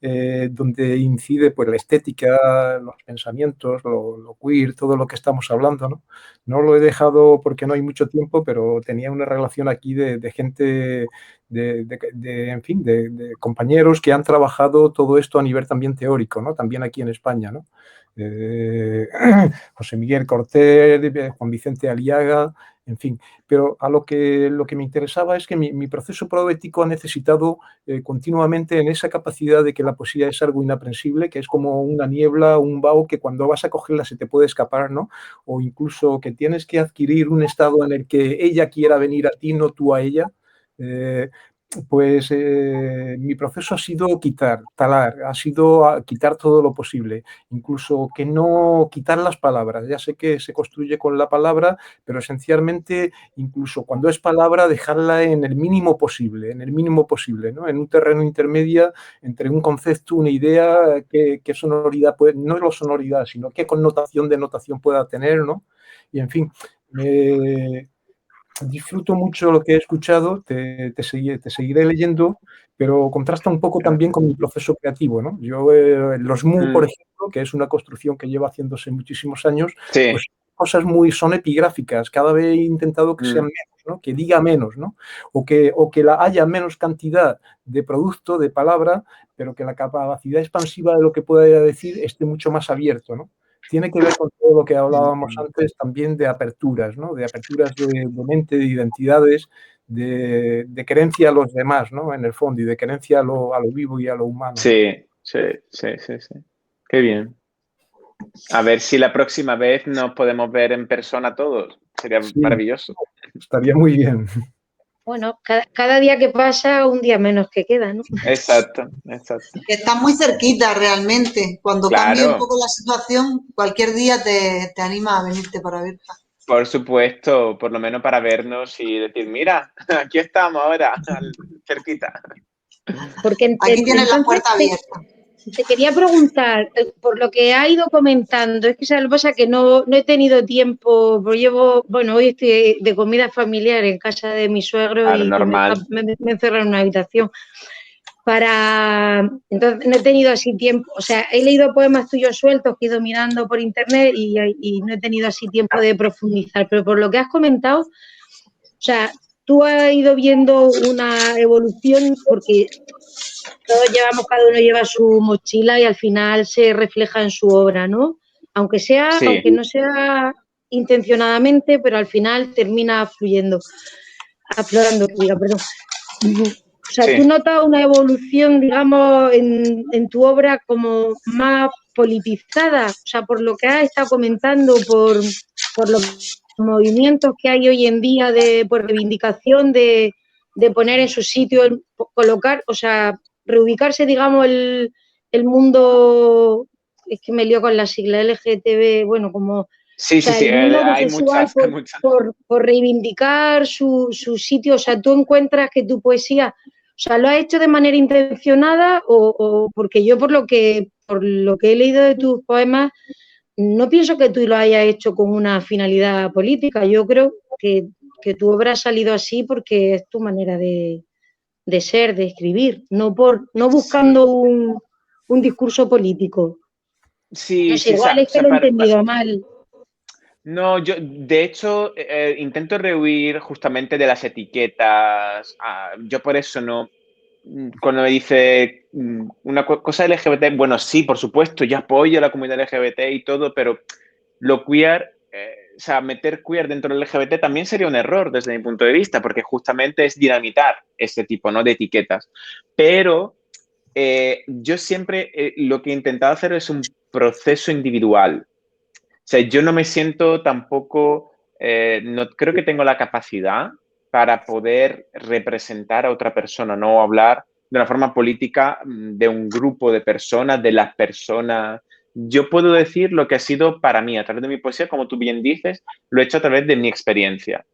Donde incide pues, la estética, los pensamientos, lo queer, todo lo que estamos hablando, ¿no? No lo he dejado porque no hay mucho tiempo, pero tenía una relación aquí de gente, en fin, de compañeros que han trabajado todo esto a nivel también teórico, ¿no? También aquí en España, ¿no? Eh, José Miguel Cortés, Juan Vicente Aliaga, en fin. Pero a lo que me interesaba es que mi proceso poético ha necesitado continuamente en esa capacidad de que la poesía es algo inaprensible, que es como una niebla, un vaho que cuando vas a cogerla se te puede escapar, ¿no? O incluso que tienes que adquirir un estado en el que ella quiera venir a ti, no tú a ella. Eh, pues mi proceso ha sido quitar, talar, ha sido quitar todo lo posible, incluso que no quitar las palabras. Ya sé que se construye con la palabra, pero esencialmente, incluso cuando es palabra, dejarla en el mínimo posible, ¿no? En un terreno intermedio entre un concepto, una idea, qué sonoridad puede, no es la sonoridad, sino qué connotación de notación pueda tener, ¿no? Y en fin, disfruto mucho lo que he escuchado, te seguiré leyendo, pero contrasta un poco también con mi proceso creativo, ¿no? Yo, los MU, por ejemplo, que es una construcción que lleva haciéndose muchísimos años, Sí. pues son epigráficas, cada vez he intentado que sean menos, ¿no? Que diga menos, ¿no? O que haya menos cantidad de producto, de palabra, pero que la capacidad expansiva de lo que pueda decir esté mucho más abierto, ¿no? Tiene que ver con todo lo que hablábamos antes también de aperturas, ¿no? De aperturas de mente, de identidades, de creencia a los demás, ¿no? En el fondo, y de creencia a lo vivo y a lo humano, ¿no? Sí. Qué bien. A ver si la próxima vez nos podemos ver en persona todos. Sería Sí, maravilloso. estaría muy bien. Bueno, cada día que pasa, un día menos que queda, ¿no? Exacto. Está muy cerquita realmente. Cuando cambie un Claro, poco la situación, cualquier día te anima a venirte para verla. por supuesto, por lo menos para vernos y decir, mira, aquí estamos ahora, cerquita. Porque Aquí tienes la entonces puerta abierta. te quería preguntar, por lo que ha ido comentando, es que ¿sabes lo que pasa? Que no he tenido tiempo, pues hoy estoy de comida familiar en casa de mi suegro Claro, y normal. me encerrado en una habitación. Entonces no he tenido así tiempo, o sea, he leído poemas tuyos sueltos que he ido mirando por internet y no he tenido así tiempo de profundizar, pero por lo que has comentado, o sea, tú has ido viendo una evolución porque cada uno lleva su mochila y al final se refleja en su obra, ¿no? Aunque Sí, no sea intencionadamente, pero al final termina aflorando, perdón. O sea, tú sí. notas una evolución, digamos, en tu obra como más politizada, o sea, por lo que has estado comentando, por los movimientos que hay hoy en día por reivindicación de poner en su sitio, colocar, o sea, reubicarse, digamos, el mundo, es que me lío con la sigla LGTB, bueno, como, o Sí, sea, sí, el mundo hay homosexual muchas, hay muchas. por reivindicar su sitio, o sea, tú encuentras que tu poesía, o sea, ¿lo has hecho de manera intencionada o porque yo por lo que he leído de tus poemas, no pienso que tú lo hayas hecho con una finalidad política, yo creo que tu obra ha salido así porque es tu manera de ser, de escribir, no buscando Sí, un discurso político. No sí, sé, sí. igual es que lo he entendido mal. No, yo de hecho intento rehuir justamente de las etiquetas. Yo por eso no. Cuando me dice una cosa LGBT, bueno, sí, por supuesto, yo apoyo a la comunidad LGBT y todo, pero lo queer, o sea, meter queer dentro del LGBT también sería un error desde mi punto de vista, porque justamente es dinamitar este tipo, ¿no? De etiquetas. Pero yo siempre lo que he intentado hacer es un proceso individual. O sea, yo no me siento tampoco, no creo que tengo la capacidad para poder representar a otra persona, no hablar de una forma política de un grupo de personas, de las personas yo puedo decir lo que ha sido para mí a través de mi poesía, como tú bien dices, lo he hecho a través de mi experiencia.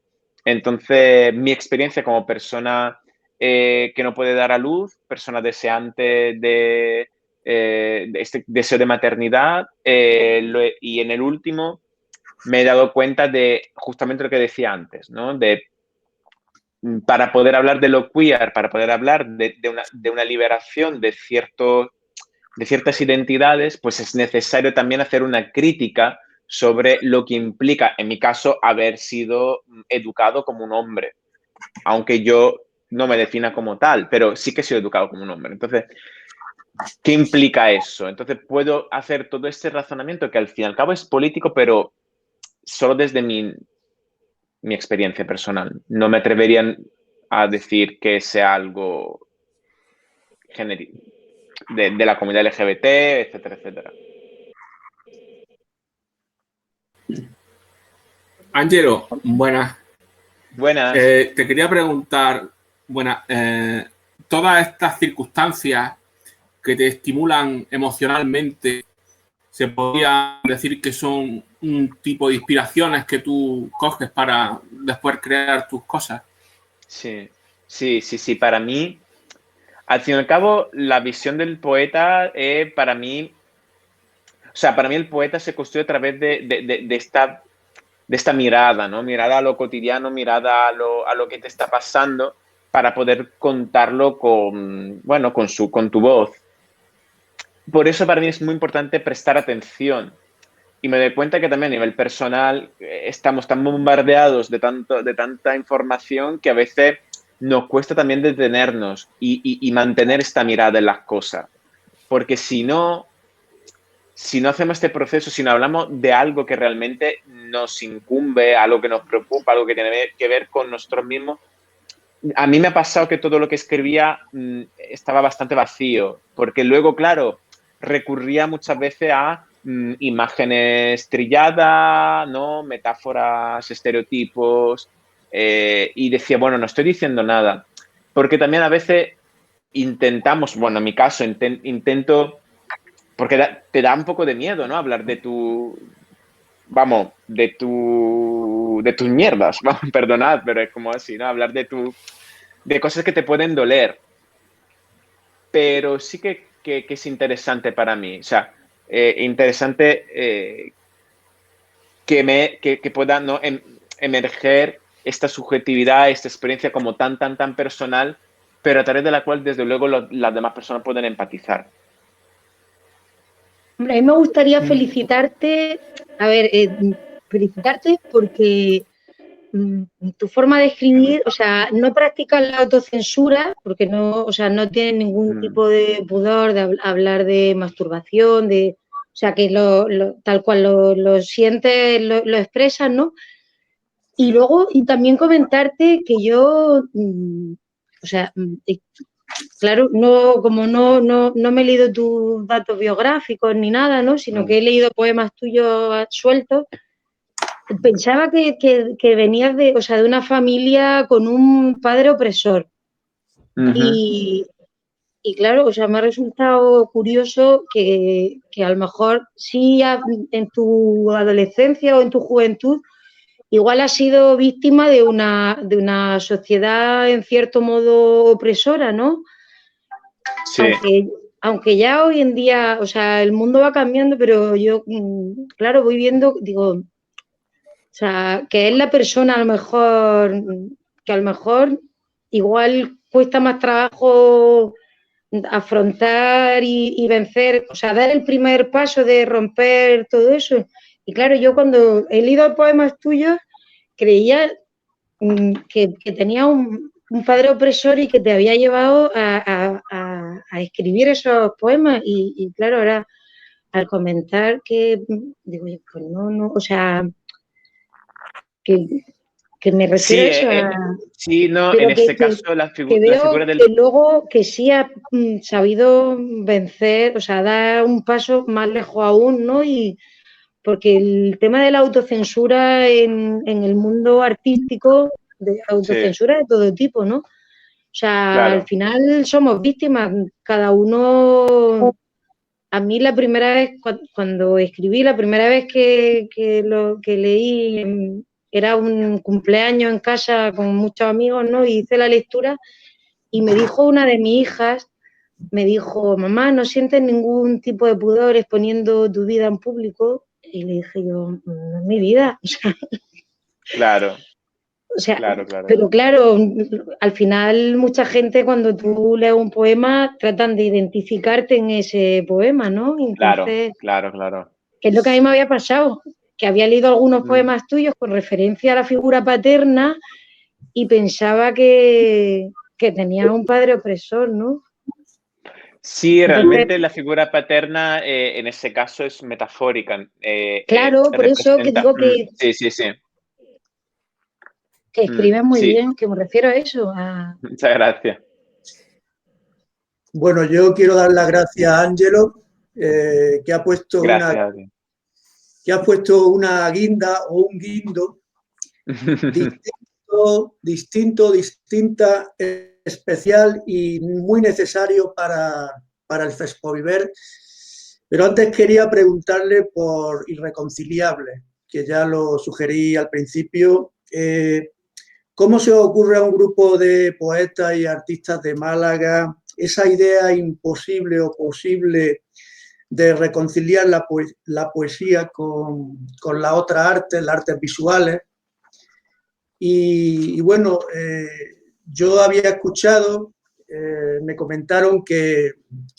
Entonces, mi experiencia como persona que no puede dar a luz, persona deseante de este deseo de maternidad, y en el último me he dado cuenta de justamente lo que decía antes, ¿no? Para poder hablar de lo queer, para poder hablar de una liberación de ciertas identidades, pues es necesario también hacer una crítica sobre lo que implica, en mi caso, haber sido educado como un hombre, aunque yo no me defina como tal, pero sí que he sido educado como un hombre. Entonces, ¿qué implica eso? Entonces, puedo hacer todo este razonamiento que al fin y al cabo es político, pero solo desde mi experiencia personal. No me atreverían a decir que sea algo de la comunidad LGBT, etcétera, etcétera. Angelo, buenas. Buenas. Te quería preguntar, todas estas circunstancias que te estimulan emocionalmente, ¿se podría decir que son un tipo de inspiraciones que tú coges para después crear tus cosas? Sí, sí, sí, sí. Para mí, al fin y al cabo, la visión del poeta, para mí, o sea, para mí el poeta se construye a través de esta mirada, ¿no? Mirada a lo cotidiano, mirada a lo que te está pasando para poder contarlo con tu voz. Por eso para mí es muy importante prestar atención. Y me doy cuenta que también a nivel personal estamos tan bombardeados de tanta información que a veces nos cuesta también detenernos y mantener esta mirada en las cosas. Porque si no hacemos este proceso, si no hablamos de algo que realmente nos incumbe, algo que nos preocupa, algo que tiene que ver con nosotros mismos, a mí me ha pasado que todo lo que escribía estaba bastante vacío, porque luego, claro, recurría muchas veces a imágenes trilladas, ¿no? Metáforas, estereotipos, y decía, bueno, no estoy diciendo nada, porque también a veces intentamos, bueno, en mi caso intento, porque te da un poco de miedo, ¿no? Hablar de tus mierdas, vamos, perdonad, pero es como así, ¿no? Hablar de cosas que te pueden doler, pero sí que es interesante para mí, o sea, interesante que pueda, ¿no? Emerger esta subjetividad, esta experiencia como tan personal, pero a través de la cual, desde luego, las demás personas pueden empatizar. Hombre, a mí me gustaría felicitarte, felicitarte porque tu forma de escribir, o sea, no practicas la autocensura porque no, o sea, no tienes ningún tipo de pudor de hablar de masturbación, o sea, que tal cual lo sientes, lo expresas, ¿no? Y luego, y también comentarte que yo, o sea, claro, como no me he leído tus datos biográficos ni nada, ¿no? Sino que he leído poemas tuyos sueltos. Pensaba que venías de una familia con un padre opresor. Y claro, o sea, me ha resultado curioso que a lo mejor sí en tu adolescencia o en tu juventud igual has sido víctima de una sociedad en cierto modo opresora, ¿no? Sí. Aunque ya hoy en día, o sea, el mundo va cambiando, pero yo, claro, voy viendo, digo, o sea, que es la persona a lo mejor igual cuesta más trabajo afrontar y vencer, o sea, dar el primer paso de romper todo eso. Y claro, yo cuando he leído poemas tuyos creía que tenía un padre opresor y que te había llevado a escribir esos poemas y claro, ahora al comentar que digo, pues no, o sea, que me refiero a eso. Sí, no, pero en este caso la veo figura del... que luego que sí ha sabido vencer, o sea, dar un paso más lejos aún, ¿no? Y porque el tema de la autocensura en el mundo artístico, de autocensura de todo tipo, ¿no? O sea, Claro. al final somos víctimas, cada uno a mí la primera vez, cuando escribí, la primera vez que lo que leí, era un cumpleaños en casa con muchos amigos, ¿no? Y hice la lectura y me dijo una de mis hijas, me dijo, mamá, ¿no sientes ningún tipo de pudor exponiendo tu vida en público? Y le dije yo, no es mi vida. Claro, O sea, claro, claro. pero claro, al final mucha gente cuando tú lees un poema tratan de identificarte en ese poema, ¿no? Claro, Entonces, claro, claro. ¿qué es lo que a mí me había pasado? Que había leído algunos poemas tuyos con referencia a la figura paterna y pensaba que tenías un padre opresor, ¿no? Sí, Entonces, realmente la figura paterna en ese caso es metafórica. claro, por eso que Representa. digo que Sí, sí, sí. escribes muy Sí, bien, que me refiero a eso, a... muchas gracias. Bueno, yo quiero dar las gracias a Ángelo, que ha puesto Gracias. una guinda o un guindo distinta, especial y muy necesario para el Fespoviver. Pero antes quería preguntarle por Irreconciliable, que ya lo sugerí al principio. ¿Cómo se ocurre a un grupo de poetas y artistas de Málaga esa idea imposible o posible de reconciliar la poesía con la otra arte, las artes visuales? Y bueno, yo había escuchado, me comentaron que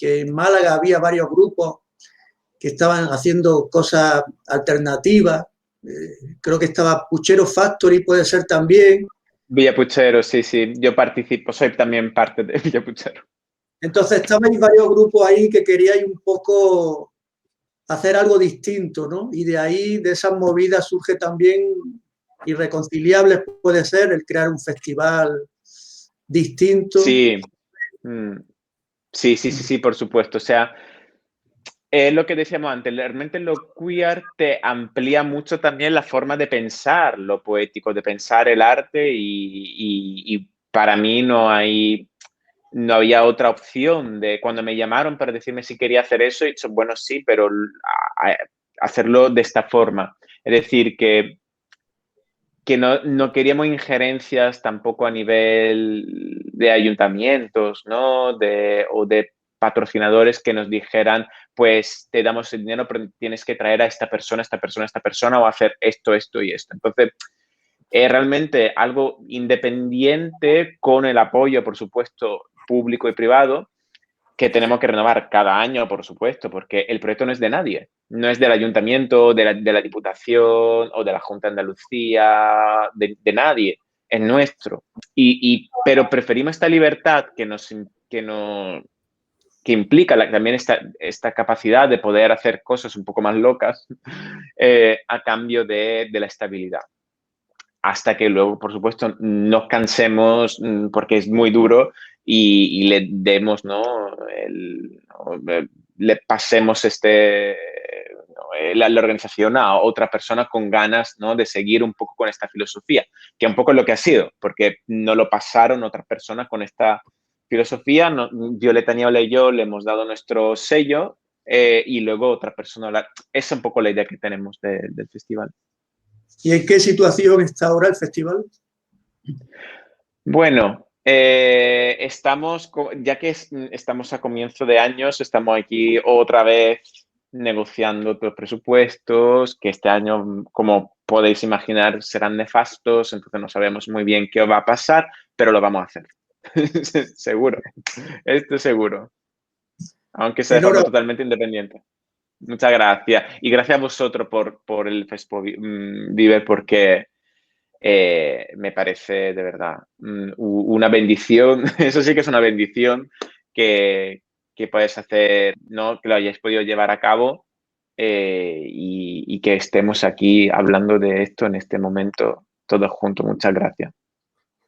en Málaga había varios grupos que estaban haciendo cosas alternativas. Creo que estaba Puchero Factory, puede ser también. Villapuchero, sí, sí. Yo participo, soy también parte de Villapuchero. Entonces, estabais varios grupos ahí que queríais un poco hacer algo distinto, ¿no? Y de ahí, de esas movidas, surge también Irreconciliables, puede ser, el crear un festival distinto. Sí. Sí, por supuesto. O sea, lo que decíamos antes, realmente lo queer te amplía mucho también la forma de pensar lo poético, de pensar el arte y para mí no había otra opción de cuando me llamaron para decirme si quería hacer eso, he dicho, bueno, sí, pero hacerlo de esta forma. Es decir, que no queríamos injerencias tampoco a nivel de ayuntamientos, ¿no? O de patrocinadores que nos dijeran, pues te damos el dinero, pero tienes que traer a esta persona, o hacer esto, esto y esto. Entonces, realmente algo independiente con el apoyo, por supuesto, público y privado, que tenemos que renovar cada año, por supuesto, porque el proyecto no es de nadie. No es del ayuntamiento, de la Diputación o de la Junta de Andalucía, de nadie. Es nuestro. Pero preferimos esta libertad que implica también esta capacidad de poder hacer cosas un poco más locas a cambio de la estabilidad. Hasta que luego, por supuesto, nos cansemos porque es muy duro y le demos, ¿no? Le pasemos la organización a otra persona con ganas, ¿no? De seguir un poco con esta filosofía, que un poco es lo que ha sido, porque no lo pasaron otras personas con esta filosofía. Violeta Niebla y yo le hemos dado nuestro sello y luego otra persona. Esa es un poco la idea que tenemos del festival. ¿Y en qué situación está ahora el festival? Bueno, ya que estamos a comienzo de años, estamos aquí otra vez negociando otros presupuestos, que este año, como podéis imaginar, serán nefastos, entonces no sabemos muy bien qué va a pasar, pero lo vamos a hacer. Seguro, esto es seguro. Aunque sea de forma totalmente independiente. Muchas gracias. Y gracias a vosotros por el Fespoviver, porque me parece de verdad una bendición. Eso sí que es una bendición que puedes hacer, ¿no? Que lo hayáis podido llevar a cabo y que estemos aquí hablando de esto en este momento todos juntos. Muchas gracias.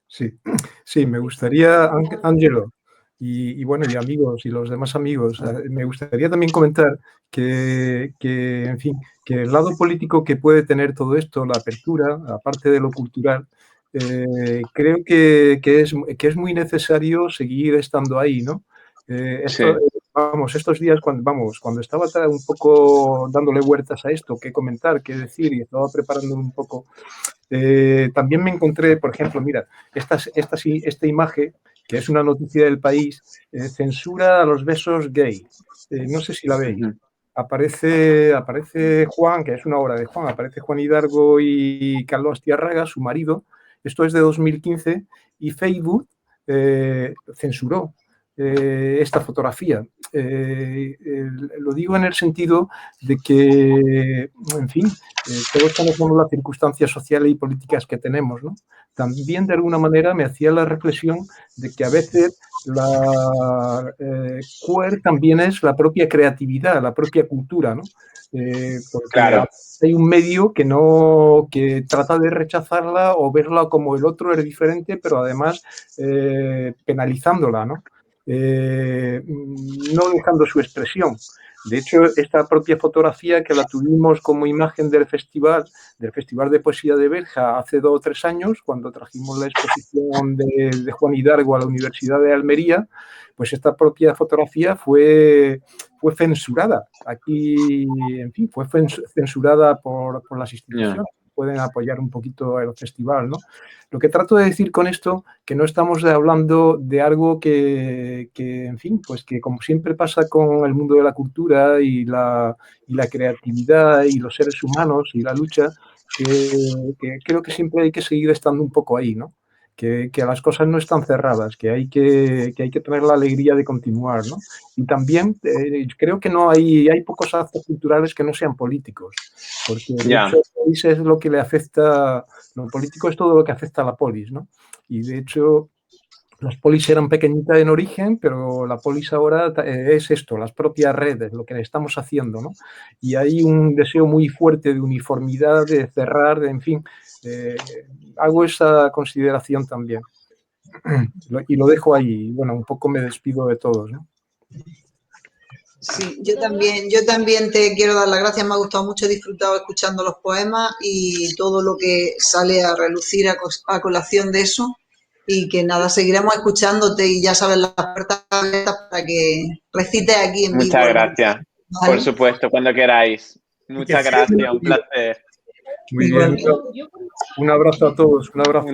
Sí, me gustaría, Ángelo, y bueno, y amigos y los demás amigos, me gustaría también comentar que, en fin, que el lado político que puede tener todo esto, la apertura, aparte de lo cultural, creo que es muy necesario seguir estando ahí, ¿no? Sí. vamos, estos días cuando estaba un poco dándole vueltas a esto, qué comentar, qué decir, y estaba preparando un poco, también me encontré, por ejemplo, mira, esta imagen, que es una noticia del País, censura a los besos gay. No sé si la veis. Aparece Juan, que es una obra de Juan, aparece Juan Hidalgo y Carlos Astiarraga, su marido. Esto es de 2015 y Facebook censuró esta fotografía. Lo digo en el sentido de que, en fin, todos conocemos las circunstancias sociales y políticas que tenemos, ¿no? También, de alguna manera, me hacía la reflexión de que a veces la queer también es la propia creatividad, la propia cultura, ¿no? Porque Claro. hay un medio que trata de rechazarla o verla como el otro es diferente, pero además penalizándola, ¿no? No dejando su expresión. De hecho, esta propia fotografía que la tuvimos como imagen del Festival de Poesía de Berja hace 2 o 3 años, cuando trajimos la exposición de Juan Hidalgo a la Universidad de Almería, pues esta propia fotografía fue censurada. Aquí, en fin, fue censurada por las instituciones. Pueden apoyar un poquito el festival, ¿no? Lo que trato de decir con esto, que no estamos hablando de algo que en fin, pues que como siempre pasa con el mundo de la cultura y la creatividad y los seres humanos y la lucha, que creo que siempre hay que seguir estando un poco ahí, ¿no? Que las cosas no están cerradas, que hay que tener la alegría de continuar, ¿no? Y también creo que no hay pocos actos culturales que no sean políticos, porque de hecho es lo que le afecta, lo político es todo lo que afecta a la polis, ¿no? Y de hecho las polis eran pequeñitas en origen, pero la polis ahora es esto, las propias redes, lo que estamos haciendo, ¿no? Y hay un deseo muy fuerte de uniformidad, de cerrar, en fin, hago esa consideración también. Y lo dejo ahí, bueno, un poco me despido de todos, ¿no? Sí, yo también te quiero dar las gracias, me ha gustado mucho, he disfrutado escuchando los poemas y todo lo que sale a relucir a colación de eso, y que nada, seguiremos escuchándote y ya sabes, las puertas abiertas para que recites aquí en vivo. Muchas gracias. ¿Vale? Por supuesto, cuando queráis. Muchas gracias, un placer. Muy bien. Un abrazo a todos, un abrazo.